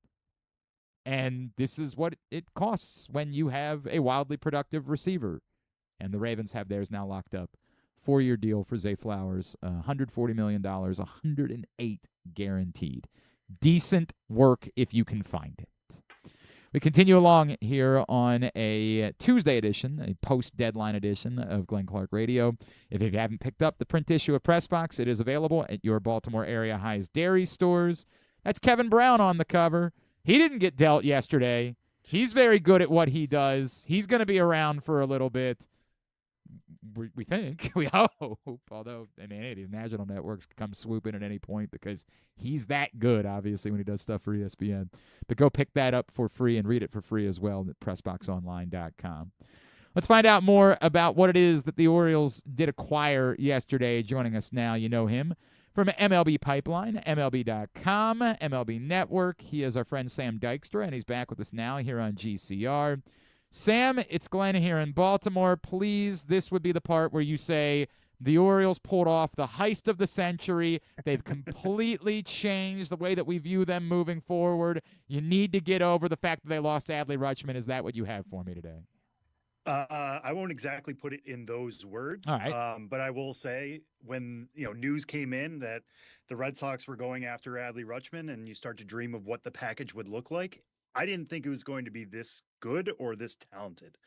Speaker 3: And this is what it costs when you have a wildly productive receiver. And the Ravens have theirs now locked up. 4-year deal for Zay Flowers, $140 million, 108 guaranteed. Decent work if you can find it. We continue along here on a Tuesday edition, a post-deadline edition of Glenn Clark Radio. If you haven't picked up the print issue of Press Box, it is available at your Baltimore area High's dairy stores. That's Kevin Brown on the cover. He didn't get dealt yesterday. He's very good at what he does. He's going to be around for a little bit. We think, we hope, although, any of these national networks come swoop in at any point because he's that good, obviously, when he does stuff for ESPN. But go pick that up for free and read it for free as well at PressBoxOnline.com. Let's find out more about what it is that the Orioles did acquire yesterday. Joining us now, you know him from MLB Pipeline, MLB.com, MLB Network. He is our friend Sam Dykstra, and he's back with us now here on GCR. Sam, it's Glenn here in Baltimore. Please, this would be the part where you say the Orioles pulled off the heist of the century. They've completely changed the way that we view them moving forward. You need to get over the fact that they lost Adley Rutschman. Is that what you have for me today?
Speaker 6: I won't exactly put it in those words,
Speaker 3: all right.
Speaker 6: But I will say when news came in that the Red Sox were going after Adley Rutschman and you start to dream of what the package would look like, I didn't think it was going to be this good or this talented.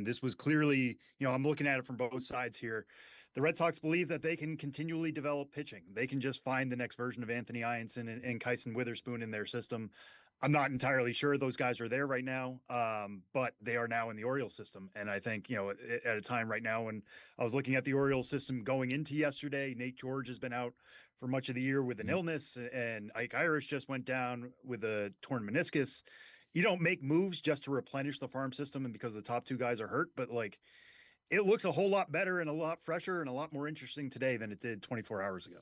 Speaker 6: This was clearly, I'm looking at it from both sides here. The Red Sox believe that they can continually develop pitching. They can just find the next version of Anthony Ianson and Kyson Witherspoon in their system. I'm not entirely sure those guys are there right now, but they are now in the Orioles system. And I think, at a time right now when I was looking at the Orioles system going into yesterday, Nate George has been out for much of the year with an illness, and Ike Irish just went down with a torn meniscus. You don't make moves just to replenish the farm system and because the top two guys are hurt, but it looks a whole lot better and a lot fresher and a lot more interesting today than it did 24 hours ago.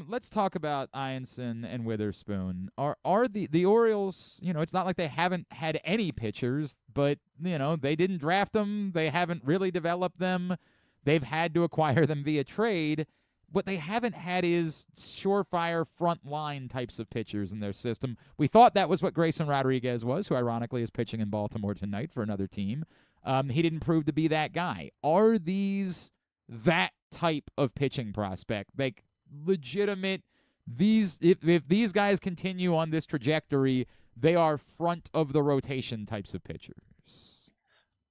Speaker 3: Let's talk about Ianson and Witherspoon. Are the Orioles, it's not like they haven't had any pitchers, but, they didn't draft them. They haven't really developed them. They've had to acquire them via trade. What they haven't had is surefire front line types of pitchers in their system. We thought that was what Grayson Rodriguez was, who ironically is pitching in Baltimore tonight for another team. He didn't prove to be that guy. Are these that type of pitching prospect? Like legitimate, if these guys continue on this trajectory, they are front of the rotation types of pitchers.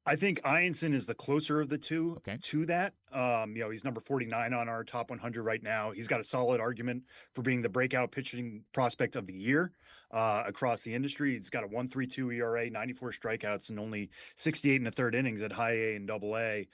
Speaker 6: I think Ianson is the closer of the two to that. He's number 49 on our top 100 right now. He's got a solid argument for being the breakout pitching prospect of the year across the industry. He's got a 1.32 ERA, 94 strikeouts, and only 68 and a third innings at high A and double A.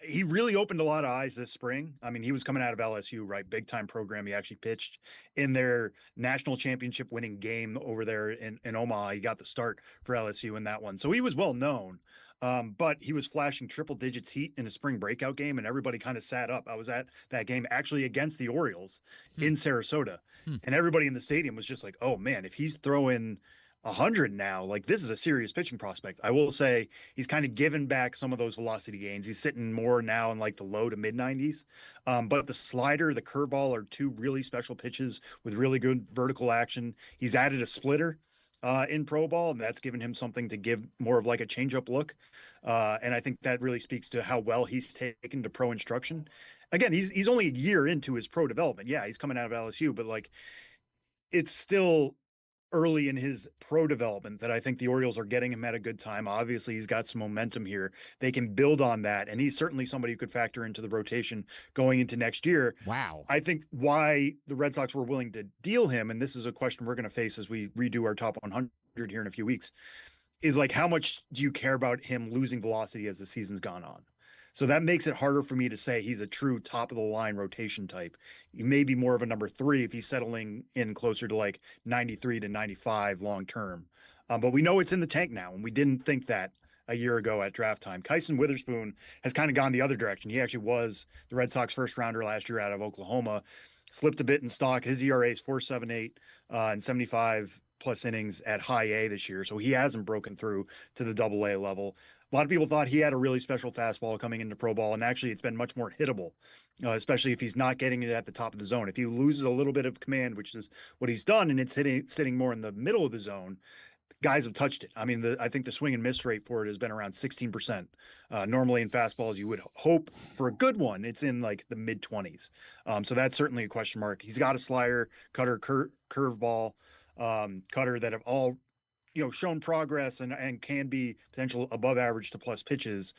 Speaker 6: he really opened a lot of eyes this spring. I mean, he was coming out of LSU, right? Big time program. He actually pitched in their national championship winning game over there in Omaha. He got the start for LSU in that one. So he was well known. But he was flashing triple digits heat in a spring breakout game, and everybody kind of sat up. I was at that game actually against the Orioles in Sarasota, and everybody in the stadium was just like, oh man, if he's throwing 100 now, like this is a serious pitching prospect. I will say he's kind of given back some of those velocity gains. He's sitting more now in like the low to mid 90s. But the slider, the curveball are two really special pitches with really good vertical action. He's added a splitter in pro ball, and that's given him something to give more of like a changeup look. And I think that really speaks to how well he's taken to pro instruction. Again, he's only a year into his pro development. Yeah, he's coming out of LSU, but like it's still early in his pro development that I think the Orioles are getting him at a good time. Obviously, he's got some momentum here. They can build on that, and he's certainly somebody who could factor into the rotation going into next year.
Speaker 3: Wow.
Speaker 6: I think why the Red Sox were willing to deal him, and this is a question we're going to face as we redo our top 100 here in a few weeks, is like, how much do you care about him losing velocity as the season's gone on? So that makes it harder for me to say he's a true top of the line rotation type. He may be more of a number 3 if he's settling in closer to like 93 to 95 long term. But we know it's in the tank now, and we didn't think that a year ago at draft time. Kyson Witherspoon has kind of gone the other direction. He actually was the Red Sox first rounder last year out of Oklahoma, slipped a bit in stock. His ERA is 4.78 and 75 plus innings at high A this year. So he hasn't broken through to the double A level. A lot of people thought he had a really special fastball coming into pro ball, and actually it's been much more hittable, especially if he's not getting it at the top of the zone. If he loses a little bit of command, which is what he's done, and it's sitting more in the middle of the zone, guys have touched it. I mean, I think the swing and miss rate for it has been around 16%. Normally in fastballs, you would hope for a good one. It's in like the mid 20s. So that's certainly a question mark. He's got a slider, cutter, curveball, cutter that have all shown progress and can be potential above average to plus pitches.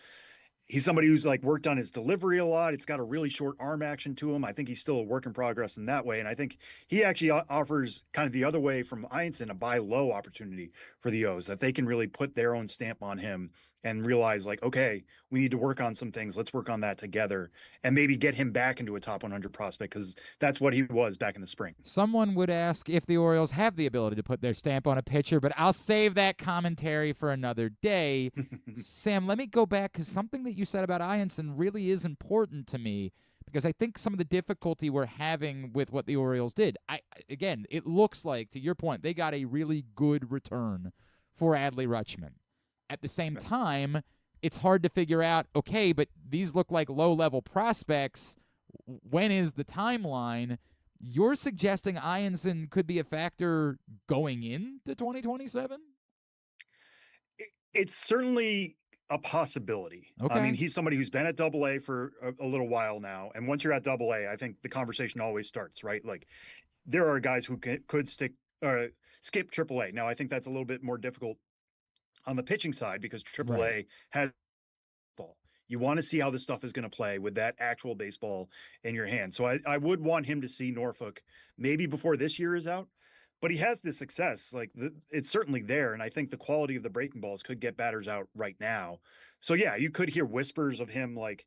Speaker 6: He's somebody who's like worked on his delivery a lot. It's got a really short arm action to him. I think he's still a work in progress in that way. And I think he actually offers kind of the other way from Ianson, a buy low opportunity for the O's, that they can really put their own stamp on him and realize like, okay, we need to work on some things. Let's work on that together and maybe get him back into a top 100 prospect, because that's what he was back in the spring.
Speaker 3: Someone would ask if the Orioles have the ability to put their stamp on a pitcher, but I'll save that commentary for another day. Sam, let me go back, because something that you said about Ianson really is important to me, because I think some of the difficulty we're having with what the Orioles did, again, it looks like, to your point, they got a really good return for Adley Rutschman. At the same time, it's hard to figure out, okay, but these look like low-level prospects. When is the timeline? You're suggesting Ianson could be a factor going into 2027?
Speaker 6: It's certainly a possibility.
Speaker 3: Okay.
Speaker 6: I mean, he's somebody who's been at Double A for a little while now. And once you're at Double A, I think the conversation always starts, right? Like, there are guys who could skip Triple A. Now, I think that's a little bit more difficult on the pitching side, because Triple A has ball. You want to see how this stuff is going to play with that actual baseball in your hand. So I would want him to see Norfolk maybe before this year is out. But he has this success. Like, it's certainly there. And I think the quality of the breaking balls could get batters out right now. So, yeah, you could hear whispers of him, like,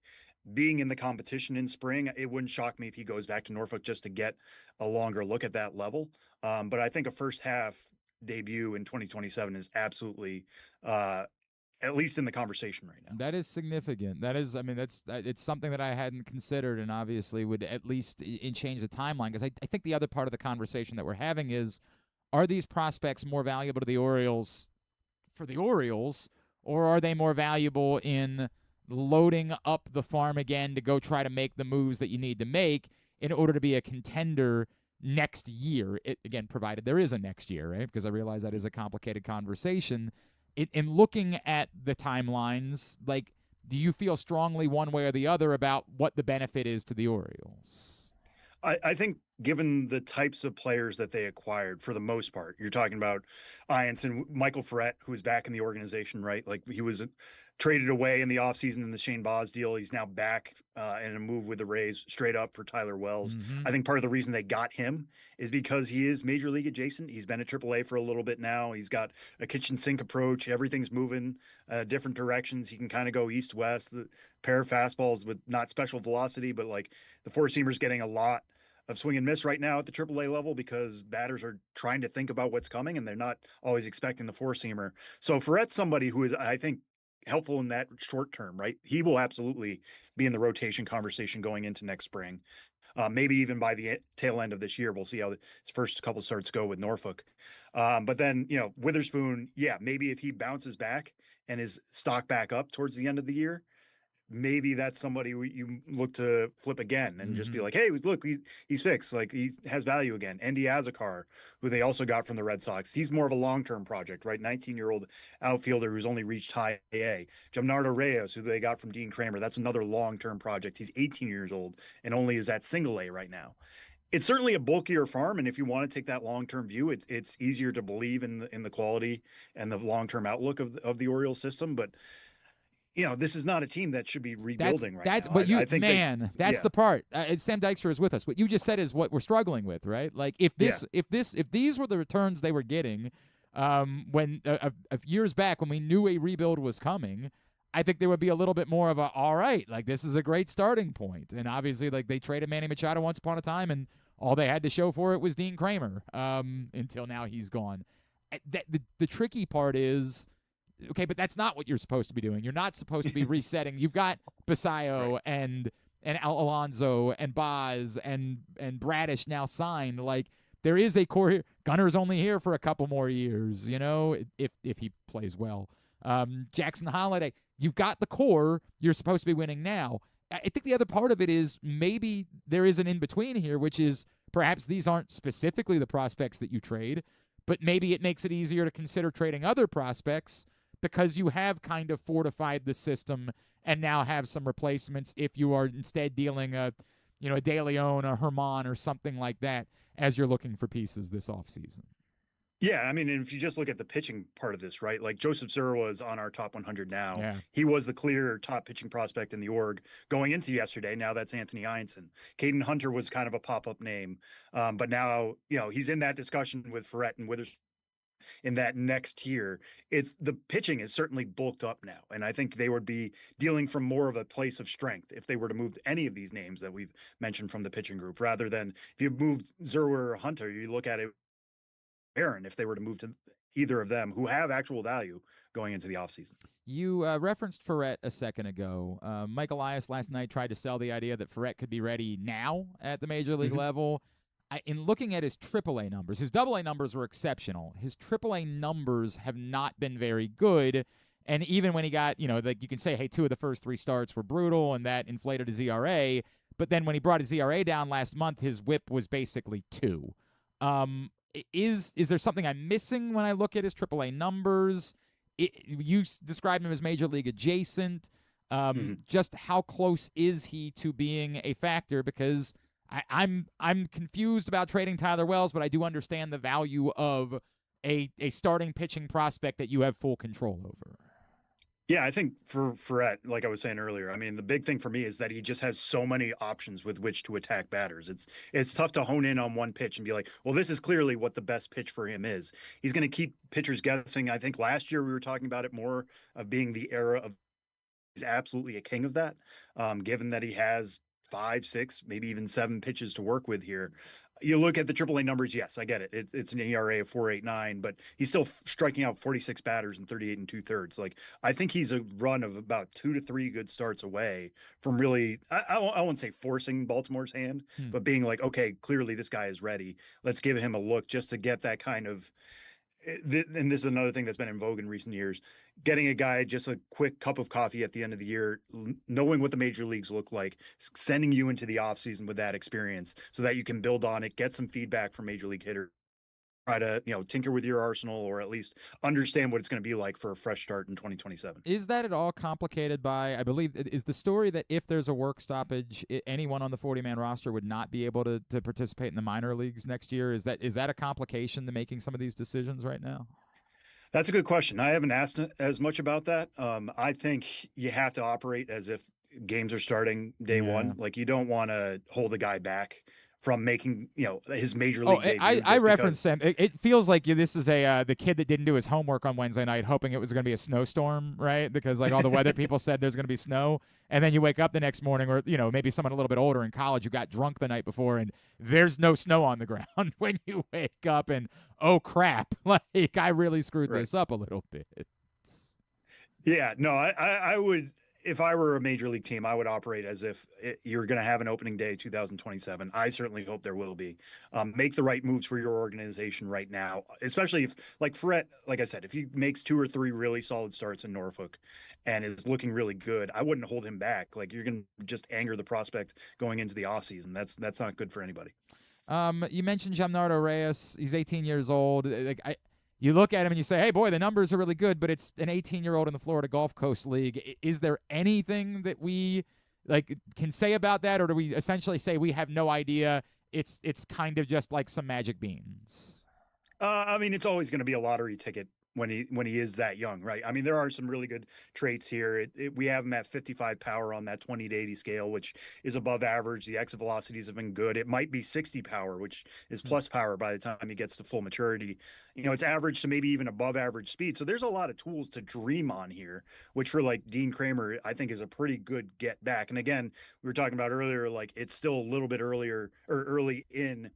Speaker 6: being in the competition in spring. It wouldn't shock me if he goes back to Norfolk just to get a longer look at that level. But I think a first half debut in 2027 is absolutely at least in the conversation right now.
Speaker 3: That is significant. That is, I mean, it's something that I hadn't considered, and obviously would at least change the timeline, because I think the other part of the conversation that we're having is, are these prospects more valuable to the Orioles for the Orioles, or are they more valuable in loading up the farm again to go try to make the moves that you need to make in order to be a contender next year? Again, provided there is a next year, right? Because I realize that is a complicated conversation. In looking at the timelines, like, do you feel strongly one way or the other about what the benefit is to the Orioles?
Speaker 6: I think given the types of players that they acquired, for the most part, you're talking about Ianson, Michael Ferret, who's back in the organization, right? Like, he was traded away in the offseason in the Shane Baz deal. He's now back in a move with the Rays straight up for Tyler Wells. I think part of the reason they got him is because he is major league adjacent. He's been at AAA for a little bit now. He's got a kitchen sink approach. Everything's moving different directions. He can kind of go east-west. The pair of fastballs with not special velocity, but like the four-seamer's getting a lot of swing and miss right now at the AAA level because batters are trying to think about what's coming and they're not always expecting the four-seamer. So Ferret's somebody who is, I think, helpful in that short term, right? He will absolutely be in the rotation conversation going into next spring. Maybe even by the tail end of this year, we'll see how his first couple starts go with Norfolk. But then, Witherspoon, yeah, maybe if he bounces back and is stock back up towards the end of the year, maybe that's somebody you look to flip again and just be like, hey, look, he's fixed. Like he has value again. Andy Azakar, who they also got from the Red Sox. He's more of a long-term project, right? 19-year-old outfielder who's only reached high A. Jamnardo Reyes, who they got from Dean Kramer. That's another long-term project. He's 18 years old and only is at single A right now. It's certainly a bulkier farm, and if you want to take that long-term view, it's easier to believe in the quality and the long-term outlook of the Orioles system, but this is not a team that should be rebuilding right now.
Speaker 3: But
Speaker 6: I think
Speaker 3: that's the part. Sam Dykstra is with us. What you just said is what we're struggling with, right? Like if these were the returns they were getting when years back when we knew a rebuild was coming, I think there would be a little bit more of a all right, like this is a great starting point. And obviously, like they traded Manny Machado once upon a time, and all they had to show for it was Dean Kramer. Until now, he's gone. The tricky part is. Okay, but that's not what you're supposed to be doing. You're not supposed to be resetting. You've got Basayo and Alonso and Baz and Bradish now signed. Like there is a core here. Gunner's only here for a couple more years, if he plays well. Jackson Holiday, you've got the core. You're supposed to be winning now. I think the other part of it is maybe there is an in-between here, which is perhaps these aren't specifically the prospects that you trade, but maybe it makes it easier to consider trading other prospects because you have kind of fortified the system and now have some replacements if you are instead dealing a De Leon, a Herman, or something like that as you're looking for pieces this offseason.
Speaker 6: Yeah, I mean, and if you just look at the pitching part of this, right? Like Joseph Zerwa is on our top 100 now.
Speaker 3: Yeah.
Speaker 6: He was the clear top pitching prospect in the org going into yesterday. Now that's Anthony Einson. Caden Hunter was kind of a pop-up name, but now he's in that discussion with Ferret and Witherspoon. In that next tier, the pitching is certainly bulked up now, and I think they would be dealing from more of a place of strength if they were to move any of these names that we've mentioned from the pitching group, rather than if you moved Zerwa or Hunter, you look at it Aaron if they were to move to either of them who have actual value going into the offseason.
Speaker 3: You referenced Ferret a second ago. Mike Elias last night tried to sell the idea that Ferret could be ready now at the major league level. In looking at his AAA numbers, his AA numbers were exceptional. His AAA numbers have not been very good. And even when he got, you can say, hey, 2 of the first 3 starts were brutal and that inflated his ERA. But then when he brought his ERA down last month, his whip was basically 2. Is there something I'm missing when I look at his AAA numbers? You described him as major league adjacent. Just how close is he to being a factor? Because I'm confused about trading Tyler Wells, but I do understand the value of a starting pitching prospect that you have full control over.
Speaker 6: Yeah, I think for Ferret, like I was saying earlier, I mean, the big thing for me is that he just has so many options with which to attack batters. It's tough to hone in on one pitch and be like, well, this is clearly what the best pitch for him is. He's going to keep pitchers guessing. I think last year we were talking about it more of being the era of he's absolutely a king of that, given that he has 5, 6, maybe even 7 pitches to work with here. You look at the AAA numbers, yes, I get it. It's an ERA of 4.89, but he's still striking out 46 batters in 38 2/3. Like, I think he's a run of about 2 to 3 good starts away from really, I won't say forcing Baltimore's hand, but being like, okay, clearly this guy is ready. Let's give him a look just to get that kind of, and this is another thing that's been in vogue in recent years, getting a guy just a quick cup of coffee at the end of the year, knowing what the major leagues look like, sending you into the offseason with that experience so that you can build on it, get some feedback from major league hitters, try to tinker with your arsenal, or at least understand what it's going to be like for a fresh start in 2027.
Speaker 3: Is that at all complicated by, I believe, is the story that if there's a work stoppage, anyone on the 40-man roster would not be able to participate in the minor leagues next year? Is that a complication to making some of these decisions right now?
Speaker 6: That's a good question. I haven't asked as much about that. I think you have to operate as if games are starting day one. Like you don't want to hold a guy back from making, his major league debut.
Speaker 3: I referenced Sam. It feels like this is the kid that didn't do his homework on Wednesday night, hoping it was going to be a snowstorm, right? Because like all the weather people said there's going to be snow, and then you wake up the next morning, or maybe someone a little bit older in college who got drunk the night before, and there's no snow on the ground when you wake up, and oh crap, like I really screwed this up a little bit.
Speaker 6: Yeah, no, I would. If I were a major league team, I would operate as if you're going to have an opening day 2027. I certainly hope there will be. Make the right moves for your organization right now, especially if, like Fred, like I said, if he makes 2 or 3 really solid starts in Norfolk and is looking really good, I wouldn't hold him back. Like you're going to just anger the prospect going into the offseason. That's not good for anybody.
Speaker 3: You mentioned Jamnardo Reyes. He's 18 years old. You look at him and you say, hey, boy, the numbers are really good, but it's an 18-year-old in the Florida Gulf Coast League. Is there anything that we can say about that, or do we essentially say we have no idea? It's kind of just like some magic beans.
Speaker 6: I mean, it's always going to be a lottery ticket when he is that young, right? I mean, there are some really good traits here. We have him at 55 power on that 20 to 80 scale, which is above average. The exit velocities have been good. It might be 60 power, which is plus power by the time he gets to full maturity. It's average to maybe even above average speed. So there's a lot of tools to dream on here, which for like Dean Kramer, I think is a pretty good get back. And again, we were talking about earlier, like it's still a little bit early in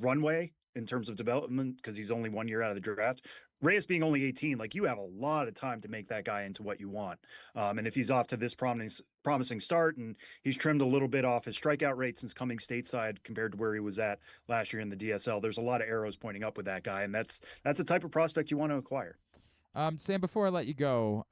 Speaker 6: runway in terms of development because he's only 1 year out of the draft. Reyes being only 18, like you have a lot of time to make that guy into what you want. And if he's off to this promising start and he's trimmed a little bit off his strikeout rate since coming stateside compared to where he was at last year in the DSL, there's a lot of arrows pointing up with that guy. And that's the type of prospect you want to acquire.
Speaker 3: Sam, before I let you go,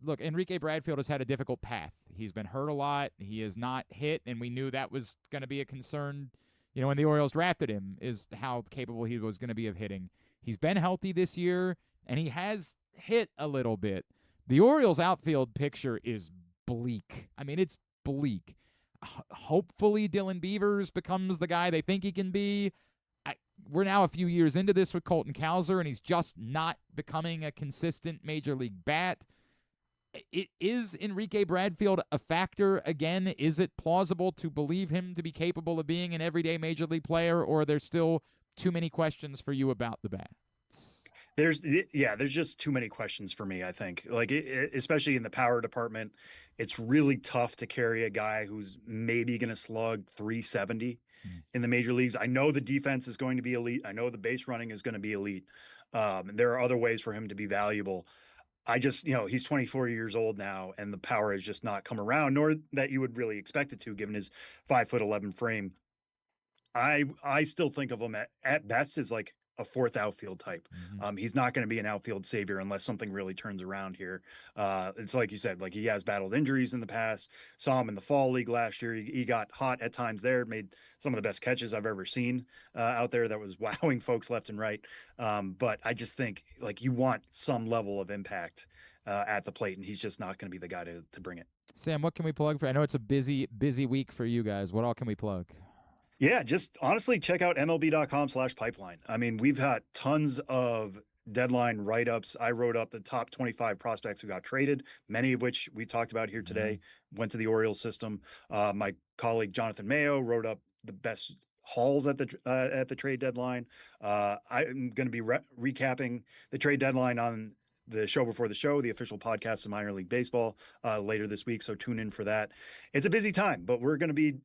Speaker 3: look, Enrique Bradfield has had a difficult path. He's been hurt a lot. He has not hit, and we knew that was going to be a concern when the Orioles drafted him, is how capable he was going to be of hitting. He's been healthy this year, and he has hit a little bit. The Orioles' outfield picture is bleak. I mean, it's bleak. Hopefully Dylan Beavers becomes the guy they think he can be. We're now a few years into this with Colton Cowser, and he's just not becoming a consistent major league bat. Is Enrique Bradfield a factor again? Is it plausible to believe him to be capable of being an everyday major league player, or are there still too many questions for you about the bats?
Speaker 6: There's just too many questions for me, I think. Like, especially in the power department, it's really tough to carry a guy who's maybe going to slug 370 in the major leagues. I know the defense is going to be elite. I know the base running is going to be elite. There are other ways for him to be valuable. I just, he's 24 years old now, and the power has just not come around, nor that you would really expect it to, given his 5'11" frame. I still think of him at best as like a fourth outfield type. He's not going to be an outfield savior unless something really turns around here. It's like you said, like he has battled injuries in the past. Saw him in the fall league last year. He got hot at times there, made some of the best catches I've ever seen out there. That was wowing folks left and right. But I just think like you want some level of impact at the plate, and he's just not going to be the guy to bring it.
Speaker 3: Sam, what can we plug for? I know it's a busy week for you guys. What all can we plug?
Speaker 6: Yeah, just honestly check out MLB.com/pipeline. I mean, we've had tons of deadline write-ups. I wrote up the top 25 prospects who got traded, many of which we talked about here today, went to the Orioles system. My colleague Jonathan Mayo wrote up the best hauls at the trade deadline. I'm going to be recapping the trade deadline on the show before the show, the official podcast of Minor League Baseball, later this week. So tune in for that. It's a busy time, but we're going to be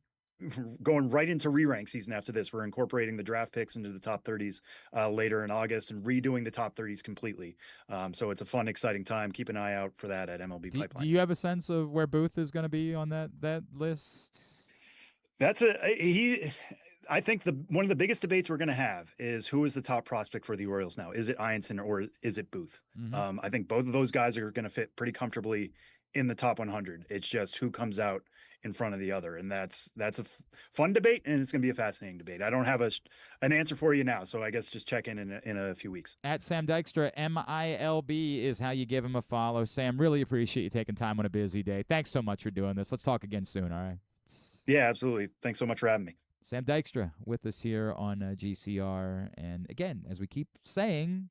Speaker 6: going right into re-rank season after this. We're incorporating the draft picks into the top 30s later in August and redoing the top 30s completely. So it's a fun, exciting time. Keep an eye out for that at MLB Pipeline.
Speaker 3: Do you have a sense of where Booth is going to be on that list?
Speaker 6: I think one of the biggest debates we're going to have is who is the top prospect for the Orioles now. Is it Ianson or is it Booth? I think both of those guys are going to fit pretty comfortably in the top 100. It's just who comes out in front of the other, and that's a fun debate, and it's going to be a fascinating debate. I don't have an answer for you now, so I guess just check in a few weeks.
Speaker 3: At Sam Dykstra, MILB is how you give him a follow. Sam, really appreciate you taking time on a busy day. Thanks so much for doing this. Let's talk again soon, all right?
Speaker 6: Yeah, absolutely. Thanks so much for having me.
Speaker 3: Sam Dykstra with us here on GCR. And again, as we keep saying,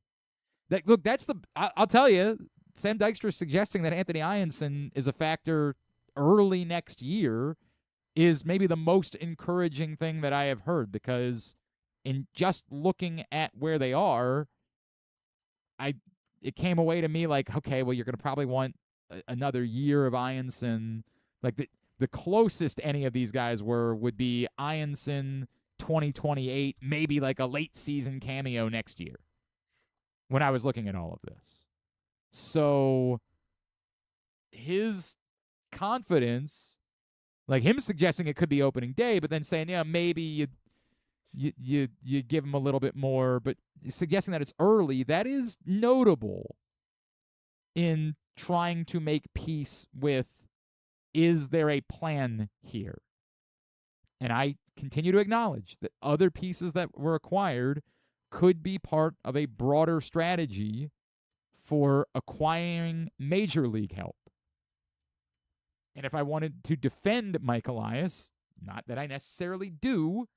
Speaker 3: I'll tell you, Sam Dykstra suggesting that Anthony Ianson is a factor early next year is maybe the most encouraging thing that I have heard, because in just looking at where they are, it came away to me like, okay, well, you're going to probably want another year of Ianson. Like the closest any of these guys would be Ianson 2028, maybe like a late season cameo next year when I was looking at all of this. So his confidence, like him suggesting it could be opening day, but then saying, yeah, maybe you give him a little bit more, but suggesting that it's early, that is notable in trying to make peace with, is there a plan here? And I continue to acknowledge that other pieces that were acquired could be part of a broader strategy for acquiring major league help. And if I wanted to defend Mike Elias, not that I necessarily do,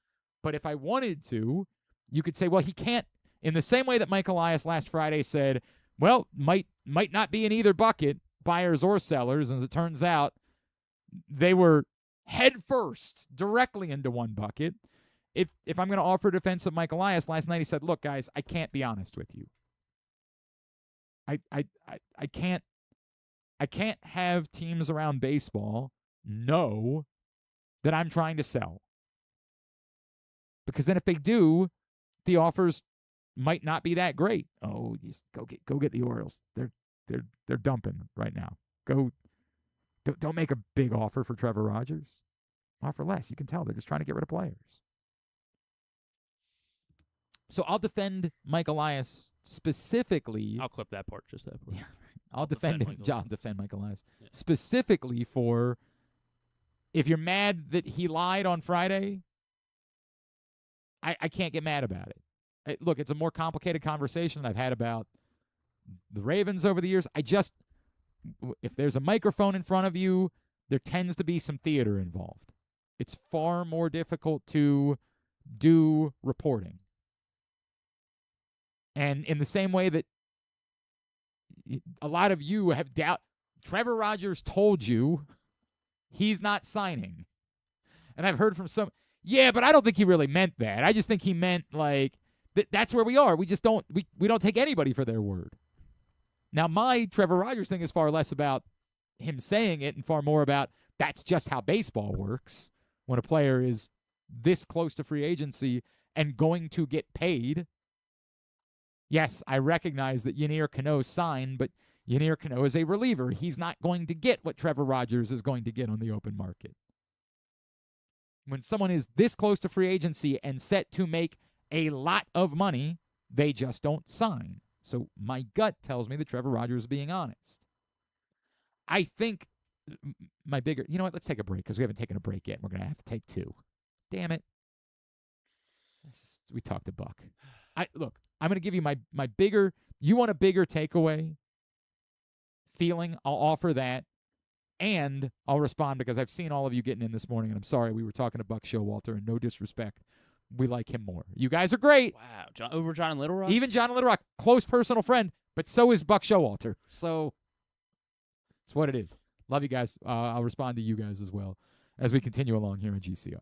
Speaker 3: but if I wanted to, you could say, well, he can't, in the same way that Mike Elias last Friday said, well, might not be in either bucket, buyers or sellers, and as it turns out, they were head first directly into one bucket. If I'm going to offer defense of Mike Elias, last night he said, look, guys, I can't be honest with you. I can't have teams around baseball know that I'm trying to sell. Because then if they do, the offers might not be that great. Oh, just go get the Orioles. They're dumping right now. Don't make a big offer for Trevor Rogers. Offer less. You can tell they're just trying to get rid of players. So I'll defend Mike Elias specifically.
Speaker 4: I'll clip that part, just that part.
Speaker 3: Yeah, I'll defend him. I'll defend Mike Elias specifically for, if you're mad that he lied on Friday, I can't get mad about it. Look, it's a more complicated conversation I've had about the Ravens over the years. If there's a microphone in front of you, there tends to be some theater involved. It's far more difficult to do reporting. And in the same way that a lot of you have doubt, Trevor Rogers told you he's not signing. And I've heard from some, yeah, but I don't think he really meant that. I just think he meant like that's where we are. We just don't we don't take anybody for their word. Now, my Trevor Rogers thing is far less about him saying it and far more about that's just how baseball works. When a player is this close to free agency and going to get paid. Yes, I recognize that Yennier Cano signed, but Yennier Cano is a reliever. He's not going to get what Trevor Rogers is going to get on the open market. When someone is this close to free agency and set to make a lot of money, they just don't sign. So my gut tells me that Trevor Rogers is being honest. I think my bigger, you know what, let's take a break because we haven't taken a break yet. We're going to have to take two. Damn it. We talked to Buck. Look, I'm going to give you my bigger, you want a bigger takeaway feeling, I'll offer that. And I'll respond because I've seen all of you getting in this morning, and I'm sorry we were talking to Buck Showalter, and no disrespect, we like him more. You guys are great.
Speaker 4: Wow, over John Little Rock?
Speaker 3: Even John Little Rock, close personal friend, but so is Buck Showalter. So it's what it is. Love you guys. I'll respond to you guys as well as we continue along here on GCR.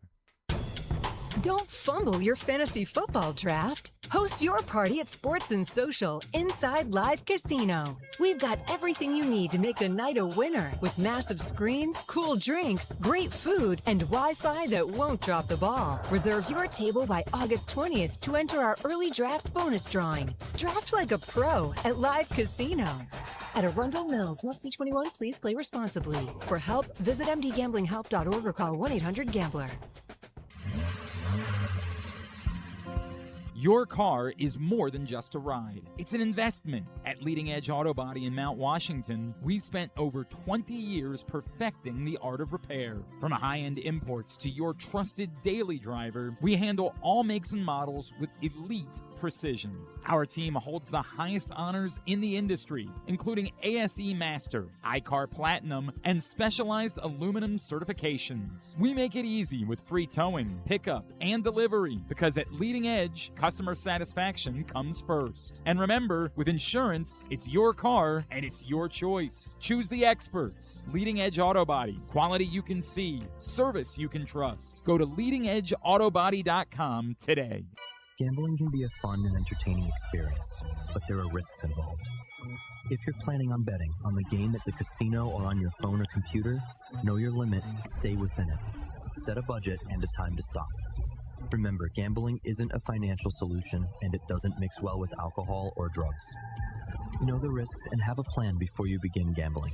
Speaker 7: Don't fumble your fantasy football draft. Host your party at Sports and Social Inside Live Casino. We've got everything you need to make the night a winner with massive screens, cool drinks, great food, and Wi-Fi that won't drop the ball. Reserve your table by August 20th to enter our early draft bonus drawing. Draft like a pro at Live Casino. At Arundel Mills, must be 21. Please play responsibly. For help, visit mdgamblinghelp.org or call 1-800-GAMBLER.
Speaker 3: Your car is more than just a ride. It's an investment. At Leading Edge Auto Body in Mount Washington, we've spent over 20 years perfecting the art of repair. From high-end imports to your trusted daily driver, we handle all makes and models with elite precision. Our team holds the highest honors in the industry, including ASE Master, iCar Platinum, and specialized aluminum certifications. We make it easy with free towing, pickup, and delivery because at Leading Edge, customer satisfaction comes first. And remember, with insurance, it's your car and it's your choice. Choose the experts. Leading Edge Auto Body. Quality you can see. Service you can trust. Go to leadingedgeautobody.com today.
Speaker 8: Gambling can be a fun and entertaining experience, but there are risks involved. If you're planning on betting on the game at the casino or on your phone or computer, know your limit, stay within it. Set a budget and a time to stop. Remember, gambling isn't a financial solution, and it doesn't mix well with alcohol or drugs. Know the risks and have a plan before you begin gambling.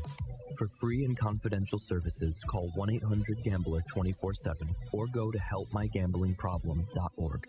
Speaker 8: For free and confidential services, call 1-800-GAMBLER 24/7 or go to helpmygamblingproblem.org.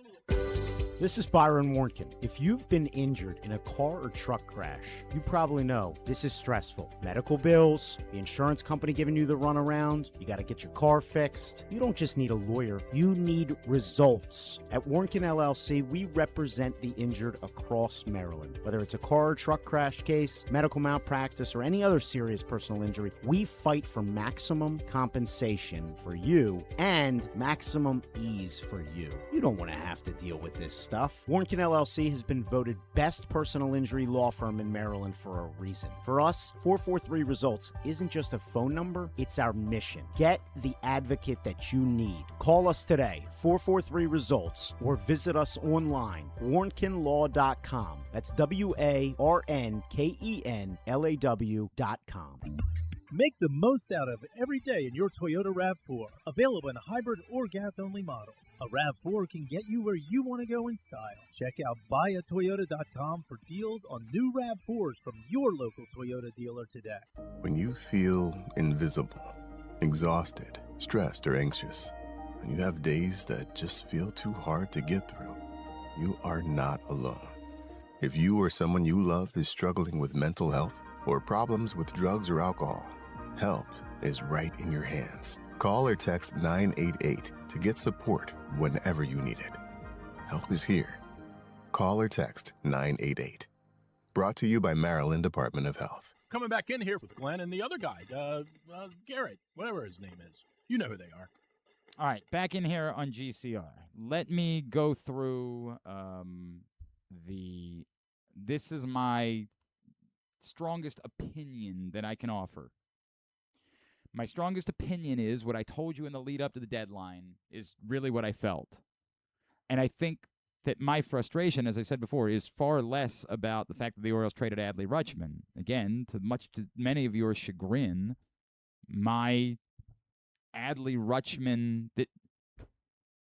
Speaker 9: This is Byron Warnkin. If you've been injured in a car or truck crash, you probably know this is stressful. Medical bills, the insurance company giving you the runaround, you got to get your car fixed. You don't just need a lawyer, you need results. At Warnkin LLC, we represent the injured across Maryland. Whether it's a car or truck crash case, medical malpractice, or any other serious personal injury, we fight for maximum compensation for you and maximum ease for you. You don't want to have to deal with this stuff. Warnkin LLC has been voted best personal injury law firm in Maryland for a reason. For us, 443 Results isn't just a phone number, it's our mission. Get the advocate that you need. Call us today, 443 Results, or visit us online, warnkinlaw.com. That's WARNKENLAW.com.
Speaker 10: Make the most out of every day in your Toyota RAV4. Available in hybrid or gas-only models. A RAV4 can get you where you want to go in style. Check out buyatoyota.com for deals on new RAV4s from your local Toyota dealer today.
Speaker 11: When you feel invisible, exhausted, stressed, or anxious, and you have days that just feel too hard to get through, you are not alone. If you or someone you love is struggling with mental health or problems with drugs or alcohol, help is right in your hands. Call or text 988 to get support whenever you need it. Help is here. Call or text 988. Brought to you by Maryland Department of Health.
Speaker 12: Coming back in here with Glenn and the other guy, Garrett, whatever his name is. You know who they are.
Speaker 3: All right, back in here on GCR. Let me go through this is my strongest opinion that I can offer. My strongest opinion is what I told you in the lead up to the deadline is really what I felt. And I think that my frustration, as I said before, is far less about the fact that the Orioles traded Adley Rutschman. Again, to many of your chagrin, my Adley Rutschman that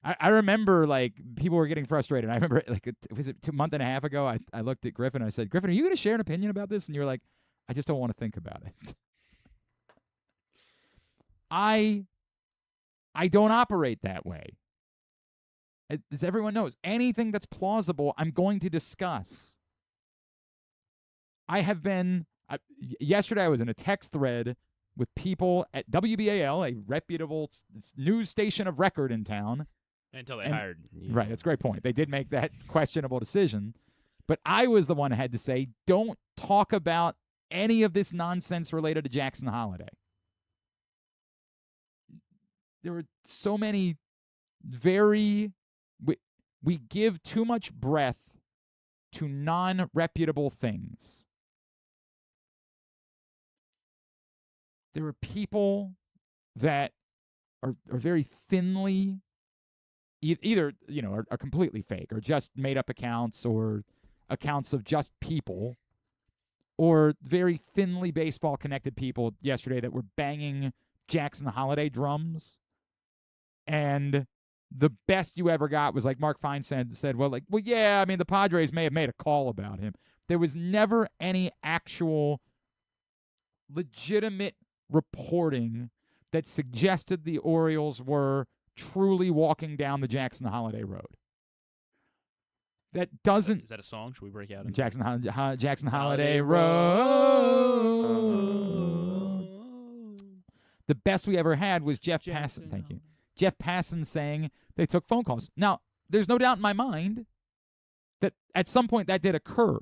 Speaker 3: I remember, like, people were getting frustrated. I remember, like, was it a month and a half ago, I looked at Griffin and I said, Griffin, are you going to share an opinion about this? And you were like, I just don't want to think about it. I don't operate that way. As everyone knows, anything that's plausible, I'm going to discuss. I have been, yesterday I was in a text thread with people at WBAL, a reputable news station of record in town.
Speaker 4: Until they hired.
Speaker 3: Right, that's a great point. They did make that questionable decision. But I was the one who had to say, don't talk about any of this nonsense related to Jackson Holiday. There were so many we give too much breath to non-reputable things. There are people that are very thinly either, are completely fake or just made up accounts or accounts of just people, or very thinly baseball connected people yesterday that were banging Jackson Holiday drums. And the best you ever got was, like, Mark Feinsand said, well, yeah, I mean, the Padres may have made a call about him. There was never any actual legitimate reporting that suggested the Orioles were truly walking down the Jackson Holiday road. That doesn't...
Speaker 4: Is that a song? Should we break out?
Speaker 3: Jackson Holiday Road. The best we ever had was Jeff Passan. Thank you. Jeff Passan saying they took phone calls. Now, there's no doubt in my mind that at some point that did occur.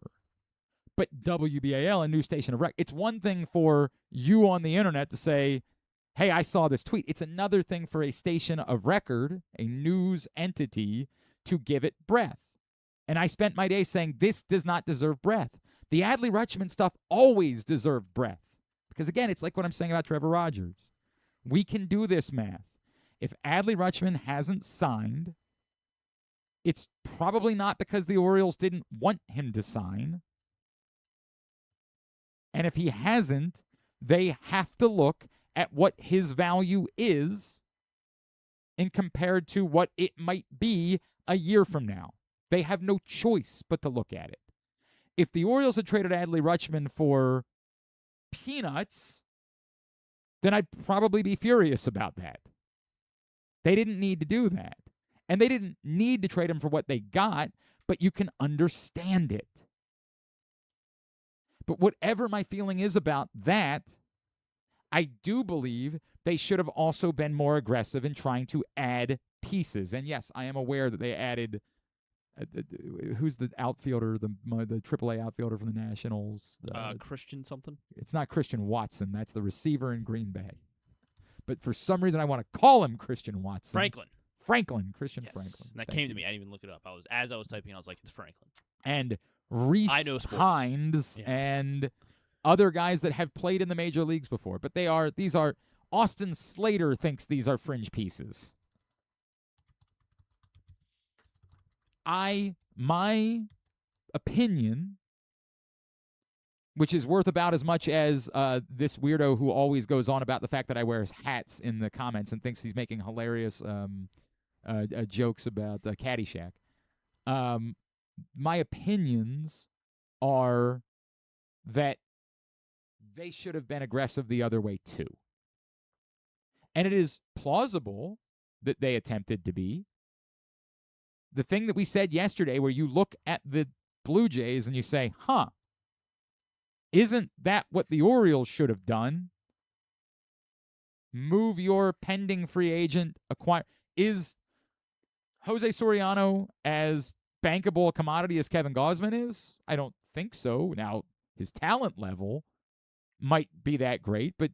Speaker 3: But WBAL, a news station of record, it's one thing for you on the internet to say, hey, I saw this tweet. It's another thing for a station of record, a news entity, to give it breath. And I spent my day saying this does not deserve breath. The Adley Rutschman stuff always deserved breath. Because, again, it's like what I'm saying about Trevor Rogers. We can do this math. If Adley Rutschman hasn't signed, it's probably not because the Orioles didn't want him to sign. And if he hasn't, they have to look at what his value is and compared to what it might be a year from now. They have no choice but to look at it. If the Orioles had traded Adley Rutschman for peanuts, then I'd probably be furious about that. They didn't need to do that. And they didn't need to trade him for what they got, but you can understand it. But whatever my feeling is about that, I do believe they should have also been more aggressive in trying to add pieces. And yes, I am aware that they added, who's the outfielder, the AAA outfielder from the Nationals?
Speaker 4: Christian something?
Speaker 3: It's not Christian Watson. That's the receiver in Green Bay. But for some reason, I want to call him Christian Watson. Franklin. Christian Franklin.
Speaker 4: And that came to me. I didn't even look it up. As I was typing, I was like, it's Franklin.
Speaker 3: And Reese Hines and other guys that have played in the major leagues before. But these are Austin Slater thinks these are fringe pieces. My opinion, which is worth about as much as this weirdo who always goes on about the fact that I wear hats in the comments and thinks he's making hilarious jokes about Caddyshack. My opinions are that they should have been aggressive the other way too. And it is plausible that they attempted to be. The thing that we said yesterday where you look at the Blue Jays and you say, isn't that what the Orioles should have done? Move your pending free agent, acquire. Is Jose Soriano as bankable a commodity as Kevin Gausman is? I don't think so. Now, his talent level might be that great, but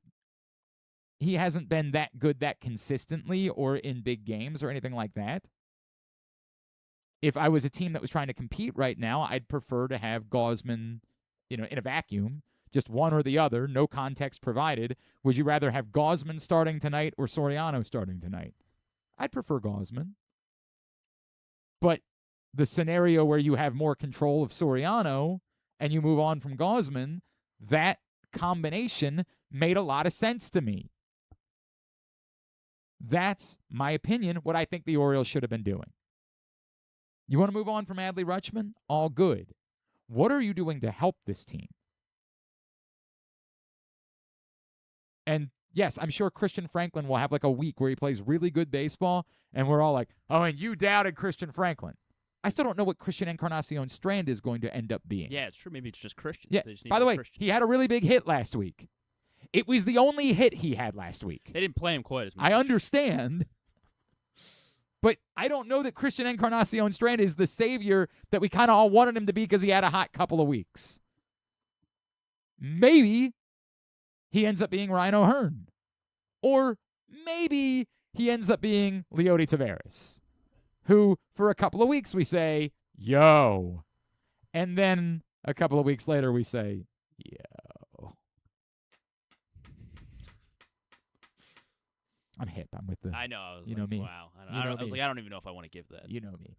Speaker 3: he hasn't been that good that consistently or in big games or anything like that. If I was a team that was trying to compete right now, I'd prefer to have Gausman, in a vacuum, just one or the other, no context provided. Would you rather have Gausman starting tonight or Soriano starting tonight? I'd prefer Gausman. But the scenario where you have more control of Soriano and you move on from Gausman, that combination made a lot of sense to me. That's my opinion, what I think the Orioles should have been doing. You want to move on from Adley Rutschman? All good. What are you doing to help this team? And yes, I'm sure Christian Franklin will have like a week where he plays really good baseball, and we're all like, oh, and you doubted Christian Franklin. I still don't know what Christian Encarnacion Strand is going to end up being.
Speaker 4: Yeah, it's true. Maybe it's just Christian.
Speaker 3: Yeah. By the way, he had a really big hit last week. It was the only hit he had last week.
Speaker 4: They didn't play him quite as much.
Speaker 3: I understand. But I don't know that Christian Encarnacion Strand is the savior that we kind of all wanted him to be because he had a hot couple of weeks. Maybe he ends up being Ryan O'Hearn. Or maybe he ends up being Leody Taveras, who for a couple of weeks we say, yo. And then a couple of weeks later we say, yo. I'm hip. I'm with the.
Speaker 4: I know. I was
Speaker 3: you know me.
Speaker 4: Wow. I was like, I don't even know if I want to give that.
Speaker 3: You know me.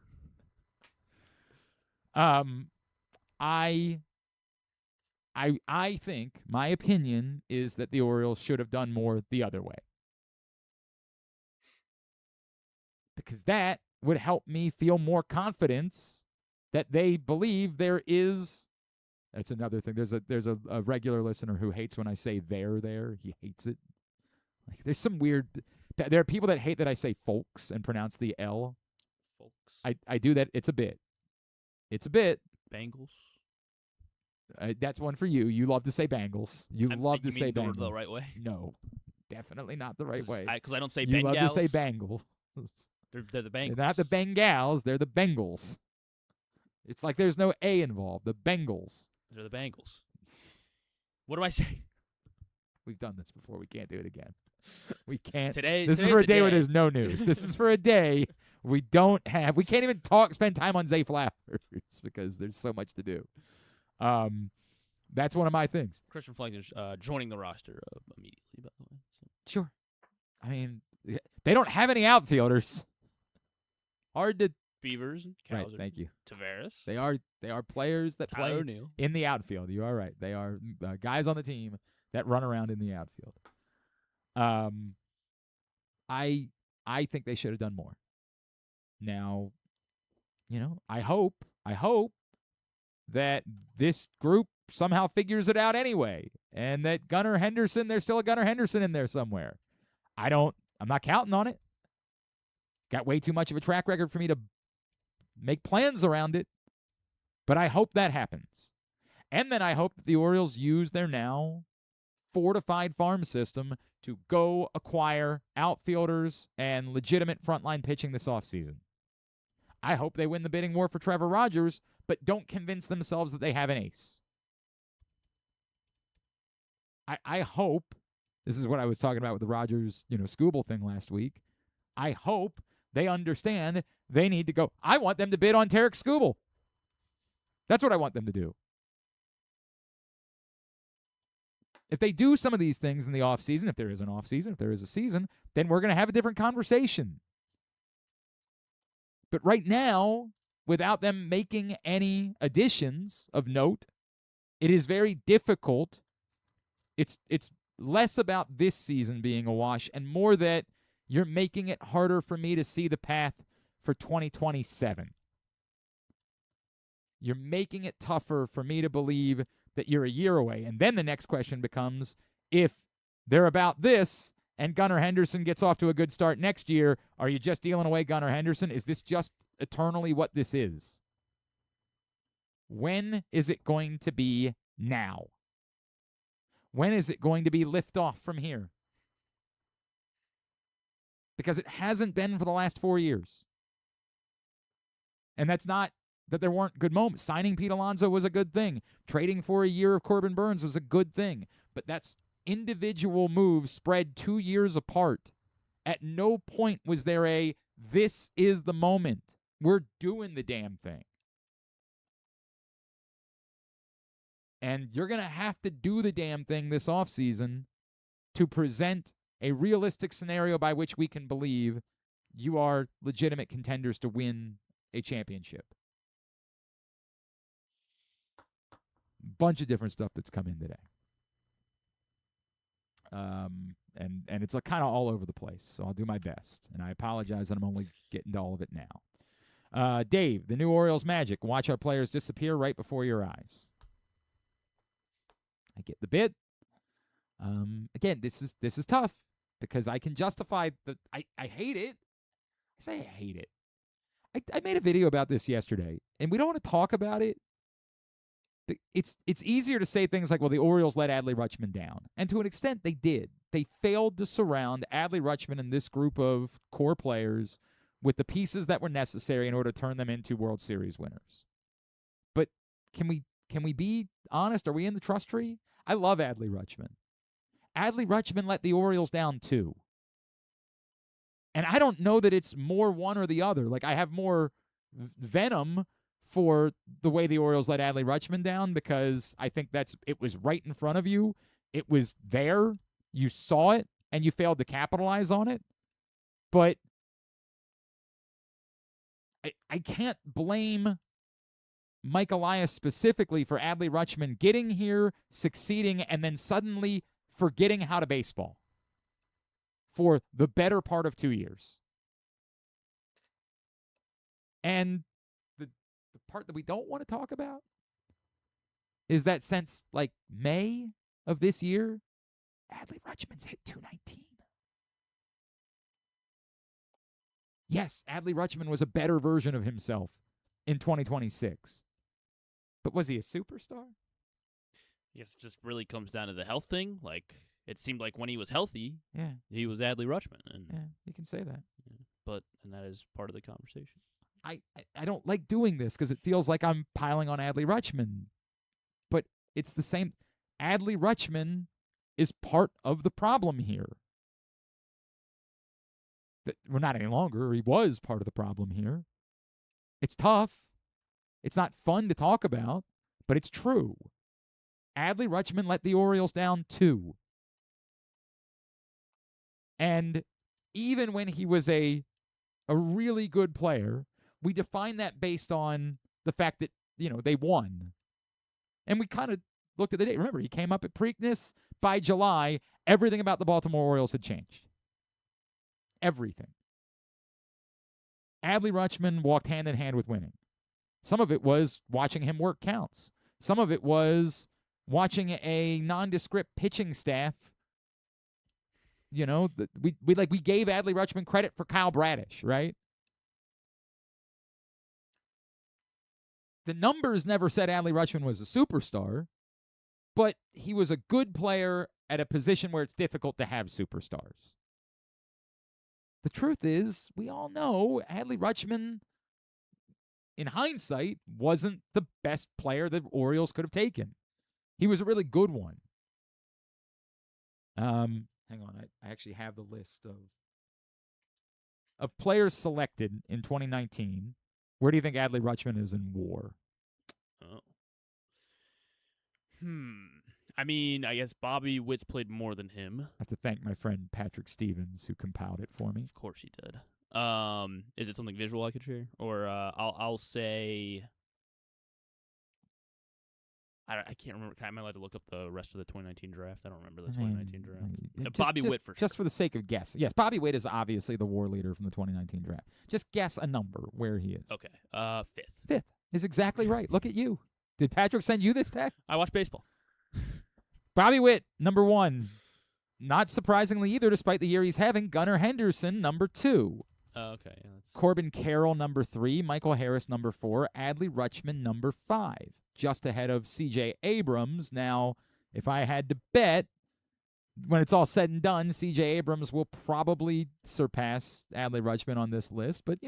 Speaker 3: I think my opinion is that the Orioles should have done more the other way. Because that would help me feel more confidence that they believe there is. That's another thing. There's a regular listener who hates when I say there. He hates it. Like there's some weird. There are people that hate that I say folks and pronounce the L.
Speaker 4: Folks.
Speaker 3: I do that. It's a bit. It's a bit.
Speaker 4: Bengals.
Speaker 3: That's one for you. You love to say Bengals. You love to say Bengals.
Speaker 4: The right way?
Speaker 3: No, definitely not the right way.
Speaker 4: Because I don't say
Speaker 3: you
Speaker 4: Bengals.
Speaker 3: You love to say Bengals.
Speaker 4: They're the Bengals.
Speaker 3: They're not the Bengals. They're the Bengals. It's like there's no A involved. The Bengals.
Speaker 4: They're the Bengals. What do I say?
Speaker 3: We've done this before. We can't do it again. We can't.
Speaker 4: This
Speaker 3: is for a day where there's no news. This is for a day we can't even spend time on Zay Flowers because there's so much to do. That's one of my things.
Speaker 4: Christian Flanker's joining the roster immediately, by the way. So.
Speaker 3: Sure. I mean, they don't have any outfielders. Hard to.
Speaker 4: Beavers and
Speaker 3: Right,
Speaker 4: Cowser.
Speaker 3: thank you.
Speaker 4: Tavares.
Speaker 3: They are players that
Speaker 4: Tyler
Speaker 3: play
Speaker 4: O'Neill.
Speaker 3: in the outfield. You are right. They are guys on the team that run around in the outfield. I think they should have done more. Now, I hope that this group somehow figures it out anyway, and that Gunnar Henderson, there's still a Gunnar Henderson in there somewhere. I'm not counting on it. Got way too much of a track record for me to make plans around it, but I hope that happens. And then I hope that the Orioles use their now fortified farm system to go acquire outfielders and legitimate frontline pitching this offseason. I hope they win the bidding war for Trevor Rogers, but don't convince themselves that they have an ace. I hope, this is what I was talking about with the Rogers, Scooble thing last week. I hope they understand they need to go. I want them to bid on Tarek Skubal. That's what I want them to do. If they do some of these things in the offseason, if there is an offseason, if there is a season, then we're going to have a different conversation. But right now, without them making any additions of note, it is very difficult. It's less about this season being a wash and more that you're making it harder for me to see the path for 2027. You're making it tougher for me to believe that you're a year away. And then the next question becomes, if they're about this and Gunnar Henderson gets off to a good start next year, are you just dealing away Gunnar Henderson? Is this just eternally what this is? When is it going to be now? When is it going to be liftoff from here? Because it hasn't been for the last 4 years. And that's not that there weren't good moments. Signing Pete Alonso was a good thing. Trading for a year of Corbin Burns was a good thing. But that's individual moves spread 2 years apart. At no point was there this is the moment. We're doing the damn thing. And you're going to have to do the damn thing this offseason to present a realistic scenario by which we can believe you are legitimate contenders to win a championship. Bunch of different stuff that's come in today. And it's kind of all over the place, so I'll do my best. And I apologize that I'm only getting to all of it now. Dave, the new Orioles magic. Watch our players disappear right before your eyes. I get the bit. Again, this is tough because I can justify I hate it. I say I hate it. I made a video about this yesterday, and we don't want to talk about it. It's easier to say things like, well, the Orioles let Adley Rutschman down. And to an extent, they did. They failed to surround Adley Rutschman and this group of core players with the pieces that were necessary in order to turn them into World Series winners. But can we be honest? Are we in the trust tree? I love Adley Rutschman. Adley Rutschman let the Orioles down too. And I don't know that it's more one or the other. Like, I have more venom for the way the Orioles let Adley Rutschman down because I think it was right in front of you. It was there. You saw it, and you failed to capitalize on it. But I can't blame Mike Elias specifically for Adley Rutschman getting here, succeeding, and then suddenly forgetting how to baseball for the better part of 2 years. And the part that we don't want to talk about is that since like May of this year, Adley Rutschman's hit .219. Yes, Adley Rutschman was a better version of himself in 2026. But was he a superstar?
Speaker 4: I guess it just really comes down to the health thing. Like, it seemed like when he was healthy,
Speaker 3: yeah,
Speaker 4: he was Adley Rutschman. And
Speaker 3: yeah, you can say that.
Speaker 4: Yeah, and that is part of the conversation.
Speaker 3: I don't like doing this because it feels like I'm piling on Adley Rutschman. But it's the same. Adley Rutschman is part of the problem here. We're not any longer. He was part of the problem here. It's tough. It's not fun to talk about, but it's true. Adley Rutschman let the Orioles down too. And even when he was a really good player, we define that based on the fact that, they won. And we kind of looked at the date. Remember, he came up at Preakness. By July, everything about the Baltimore Orioles had changed. Everything. Adley Rutschman walked hand in hand with winning. Some of it was watching him work counts. Some of it was watching a nondescript pitching staff. We gave Adley Rutschman credit for Kyle Bradish, right? The numbers never said Adley Rutschman was a superstar, but he was a good player at a position where it's difficult to have superstars. The truth is, we all know Adley Rutschman, in hindsight, wasn't the best player the Orioles could have taken. He was a really good one. Hang on, I actually have the list of players selected in 2019. Where do you think Adley Rutschman is in WAR?
Speaker 4: Oh. I mean, I guess Bobby Witt's played more than him.
Speaker 3: I have to thank my friend Patrick Stevens who compiled it for me.
Speaker 4: Of course he did. Is it something visual I could share? Or I'll say... I can't remember. Am I allowed to look up the rest of the 2019 draft? I don't remember the 2019 draft. Bobby Witt for sure.
Speaker 3: Just for the sake of guess. Yes, Bobby Witt is obviously the WAR leader from the 2019 draft. Just guess a number where he is.
Speaker 4: Okay. Fifth.
Speaker 3: Fifth is exactly right. Look at you. Did Patrick send you this tag?
Speaker 4: I watch baseball.
Speaker 3: Bobby Witt, number 1. Not surprisingly either, despite the year he's having. Gunnar Henderson, number 2.
Speaker 4: Okay. Yeah,
Speaker 3: Corbin Carroll, number 3. Michael Harris, number 4. Adley Rutschman, number 5. Just ahead of C.J. Abrams. Now, if I had to bet, when it's all said and done, C.J. Abrams will probably surpass Adley Rutschman on this list. But,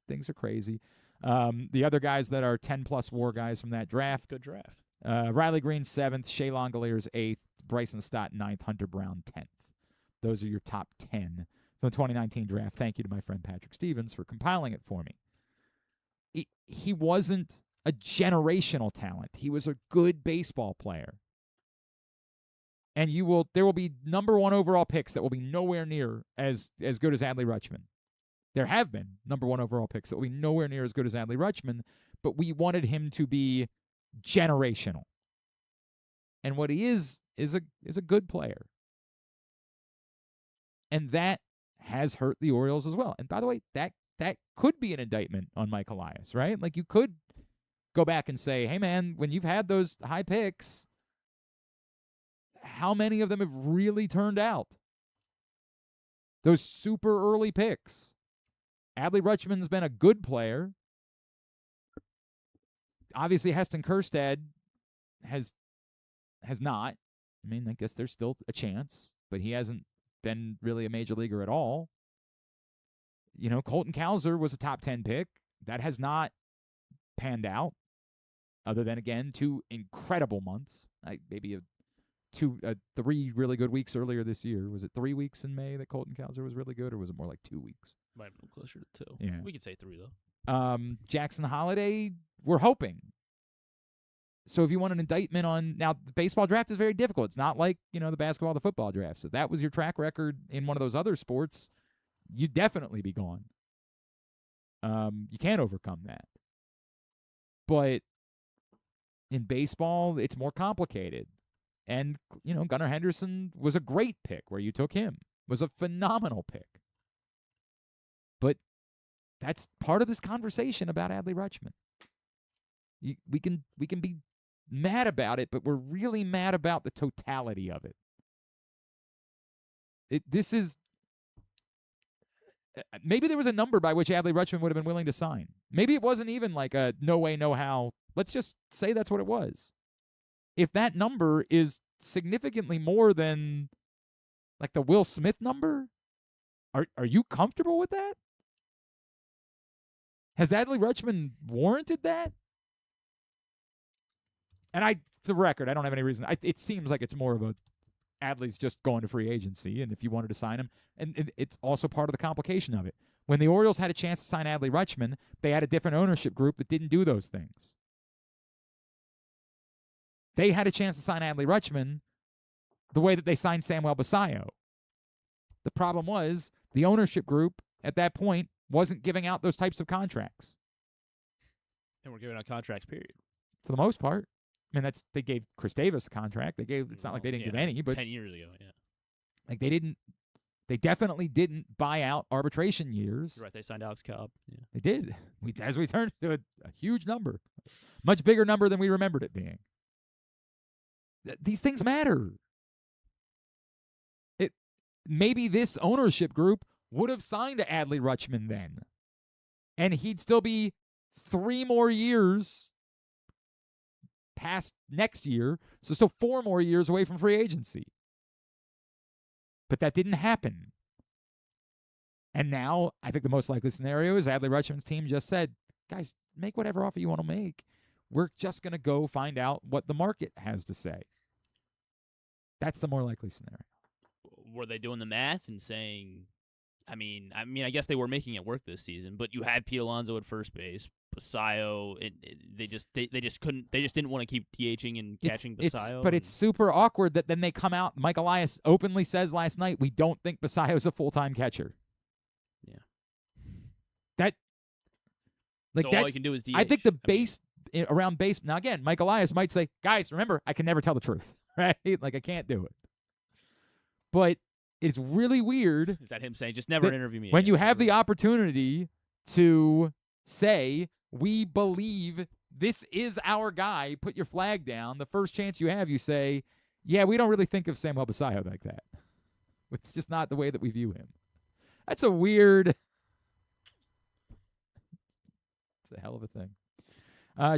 Speaker 3: things are crazy. The other guys that are 10-plus WAR guys from that draft.
Speaker 4: Good draft.
Speaker 3: Riley Green, 7th. Shea Langoliers, 8th. Bryson Stott, 9th. Hunter Brown, 10th. Those are your top 10 from the 2019 draft. Thank you to my friend Patrick Stevens for compiling it for me. He wasn't a generational talent. He was a good baseball player. And there will be number 1 overall picks that will be nowhere near as good as Adley Rutschman. There have been number 1 overall picks that will be nowhere near as good as Adley Rutschman, but we wanted him to be generational. And what he is a good player. And that has hurt the Orioles as well. And by the way, that could be an indictment on Mike Elias, right? Like, you could go back and say, hey, man, when you've had those high picks, how many of them have really turned out? Those super early picks. Adley Rutschman's been a good player. Obviously, Heston Kjerstad has not. I mean, I guess there's still a chance, but he hasn't been really a major leaguer at all. Colton Cowser was a top 10 pick. That has not panned out, other than, again, 2 incredible months. Maybe 3 really good weeks earlier this year. Was it 3 weeks in May that Colton Cowser was really good, or was it more like 2 weeks?
Speaker 4: Might have been closer to 2.
Speaker 3: Yeah.
Speaker 4: We could say 3, though.
Speaker 3: Jackson Holiday, we're hoping. So if you want an indictment on... Now, the baseball draft is very difficult. It's not like, the basketball, the football draft. So if that was your track record in one of those other sports, you'd definitely be gone. You can't overcome that. But in baseball, it's more complicated. And, Gunnar Henderson was a great pick where you took him. Was a phenomenal pick. But that's part of this conversation about Adley Rutschman. We can be mad about it, but we're really mad about the totality of it. This is... Maybe there was a number by which Adley Rutschman would have been willing to sign. Maybe it wasn't even like a no way, no how. Let's just say that's what it was. If that number is significantly more than like the Will Smith number, are you comfortable with that? Has Adley Rutschman warranted that? And for the record, I don't have any reason. It seems like it's more of a Adley's just going to free agency, and if you wanted to sign him, and it's also part of the complication of it. When the Orioles had a chance to sign Adley Rutschman, they had a different ownership group that didn't do those things. They had a chance to sign Adley Rutschman the way that they signed Samuel Basallo. The problem was the ownership group at that point wasn't giving out those types of contracts.
Speaker 4: And we're giving out contracts, period.
Speaker 3: For the most part. I mean, they gave Chris Davis a contract. It's not like they didn't give any, but
Speaker 4: 10 years ago, yeah.
Speaker 3: Like they definitely didn't buy out arbitration years.
Speaker 4: You're right, they signed Alex Cobb. Yeah.
Speaker 3: They did. As we turned to a huge number. Much bigger number than we remembered it being. These things matter. Maybe this ownership group would have signed Adley Rutschman then. And he'd still be 3 more years past next year, so still 4 more years away from free agency. But that didn't happen. And now, I think the most likely scenario is Adley Rutschman's team just said, guys, make whatever offer you want to make. We're just going to go find out what the market has to say. That's the more likely scenario.
Speaker 4: Were they doing the math and saying, I mean, I guess they were making it work this season, but you had Pete Alonso at first base, Basallo. They just didn't want to keep DHing and catching Basallo.
Speaker 3: But it's super awkward that then they come out. Mike Elias openly says last night, we don't think Basallo's a full-time catcher.
Speaker 4: Yeah. All you can do is DH.
Speaker 3: I think around base. Now again, Mike Elias might say, guys, remember, I can never tell the truth, right? Like I can't do it. But it's really weird.
Speaker 4: Is that him saying, just never interview me
Speaker 3: when
Speaker 4: again?
Speaker 3: you have the opportunity to say, we believe this is our guy, put your flag down. The first chance you have, you say, yeah, we don't really think of Samuel Basallo like that. It's just not the way that we view him. That's a weird. It's a hell of a thing.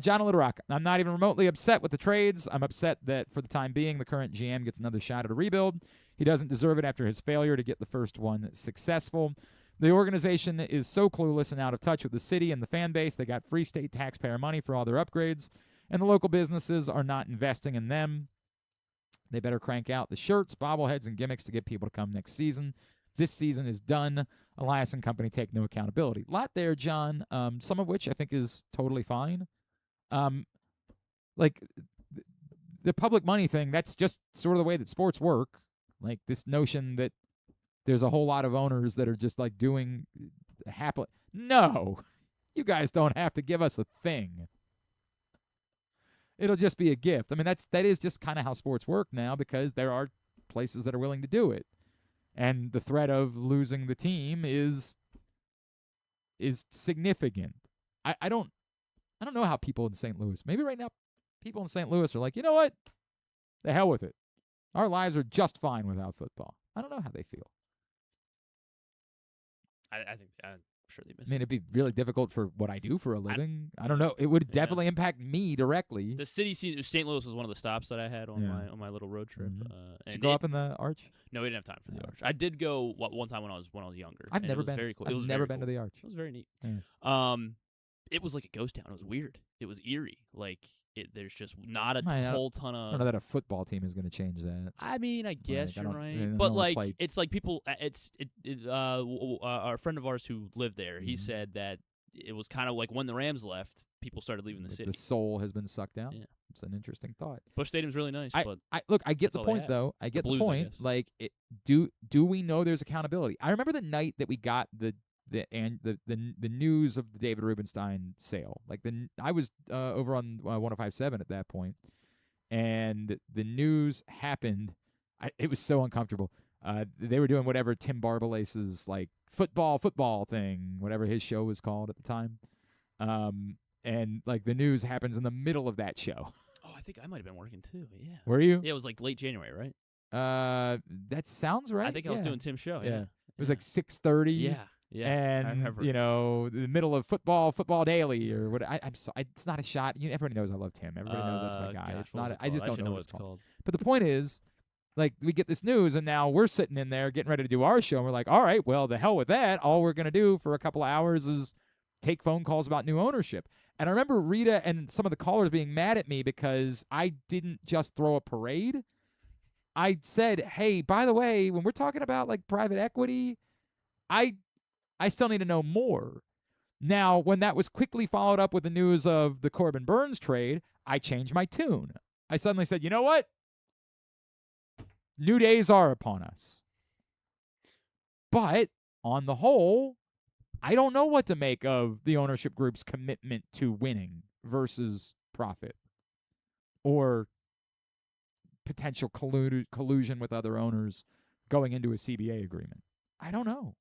Speaker 3: John Little Rock, I'm not even remotely upset with the trades. I'm upset that for the time being, the current GM gets another shot at a rebuild. He doesn't deserve it after his failure to get the first one successful. The organization is so clueless and out of touch with the city and the fan base. They got free state taxpayer money for all their upgrades, and the local businesses are not investing in them. They better crank out the shirts, bobbleheads, and gimmicks to get people to come next season. This season is done. Elias and company take no accountability. A lot there, John, some of which I think is totally fine. Like the public money thing, that's just sort of the way that sports work. Like this notion that there's a whole lot of owners that are just like doing happily. No, you guys don't have to give us a thing. It'll just be a gift. I mean, that is just kind of how sports work now because there are places that are willing to do it. And the threat of losing the team is significant. I don't know how people in St. Louis, maybe right now people in St. Louis are like, you know what? The hell with it. Our lives are just fine without football. I don't know how they feel.
Speaker 4: I think I'm sure they miss.
Speaker 3: I mean, it'd be really difficult for what I do for a living. I don't know. It would definitely impact me directly.
Speaker 4: The city, St. Louis was one of the stops that I had on my little road trip.
Speaker 3: Did you go up in the Arch?
Speaker 4: No, we didn't have time for the Arch. I did go one time when I was younger.
Speaker 3: I've never been.
Speaker 4: Very cool.
Speaker 3: I've never been to the Arch.
Speaker 4: It was very neat.
Speaker 3: Yeah.
Speaker 4: It was like a ghost town. It was weird. It was eerie. Like there's just not a whole ton of.
Speaker 3: I don't know that a football team is going to change that.
Speaker 4: I mean, I guess you're right, but like it's like people. Our friend of ours who lived there, he said that it was kind of like when the Rams left, people started leaving the city.
Speaker 3: The soul has been sucked out.
Speaker 4: Yeah.
Speaker 3: It's an interesting thought.
Speaker 4: Busch Stadium's really nice.
Speaker 3: I get the point though. I get the point. Like, do we know there's accountability? I remember the night that we got the news of the David Rubenstein sale. Like I was over on 105.7 at that point, and the news happened. It was so uncomfortable. They were doing whatever Tim Barbalace's like football thing, whatever his show was called at the time. And like the news happens in the middle of that show.
Speaker 4: Oh, I think I might have been working too. Yeah.
Speaker 3: Were you?
Speaker 4: Yeah, it was like late January, right?
Speaker 3: That sounds right.
Speaker 4: I think I was doing Tim's show. Yeah.
Speaker 3: It was like 6:30.
Speaker 4: Yeah. Yeah,
Speaker 3: and
Speaker 4: I remember.
Speaker 3: The middle of football daily or what? It's not a shot. Everybody knows I love Tim. Everybody knows that's my guy. It's not. I just don't know what it's called. But the point is, like, we get this news, and now we're sitting in there getting ready to do our show, and we're like, all right, well, the hell with that. All we're gonna do for a couple of hours is take phone calls about new ownership. And I remember Rita and some of the callers being mad at me because I didn't just throw a parade. I said, hey, by the way, when we're talking about like private equity, I still need to know more. Now, when that was quickly followed up with the news of the Corbin Burns trade, I changed my tune. I suddenly said, you know what? New days are upon us. But on the whole, I don't know what to make of the ownership group's commitment to winning versus profit or potential collusion with other owners going into a CBA agreement. I don't know.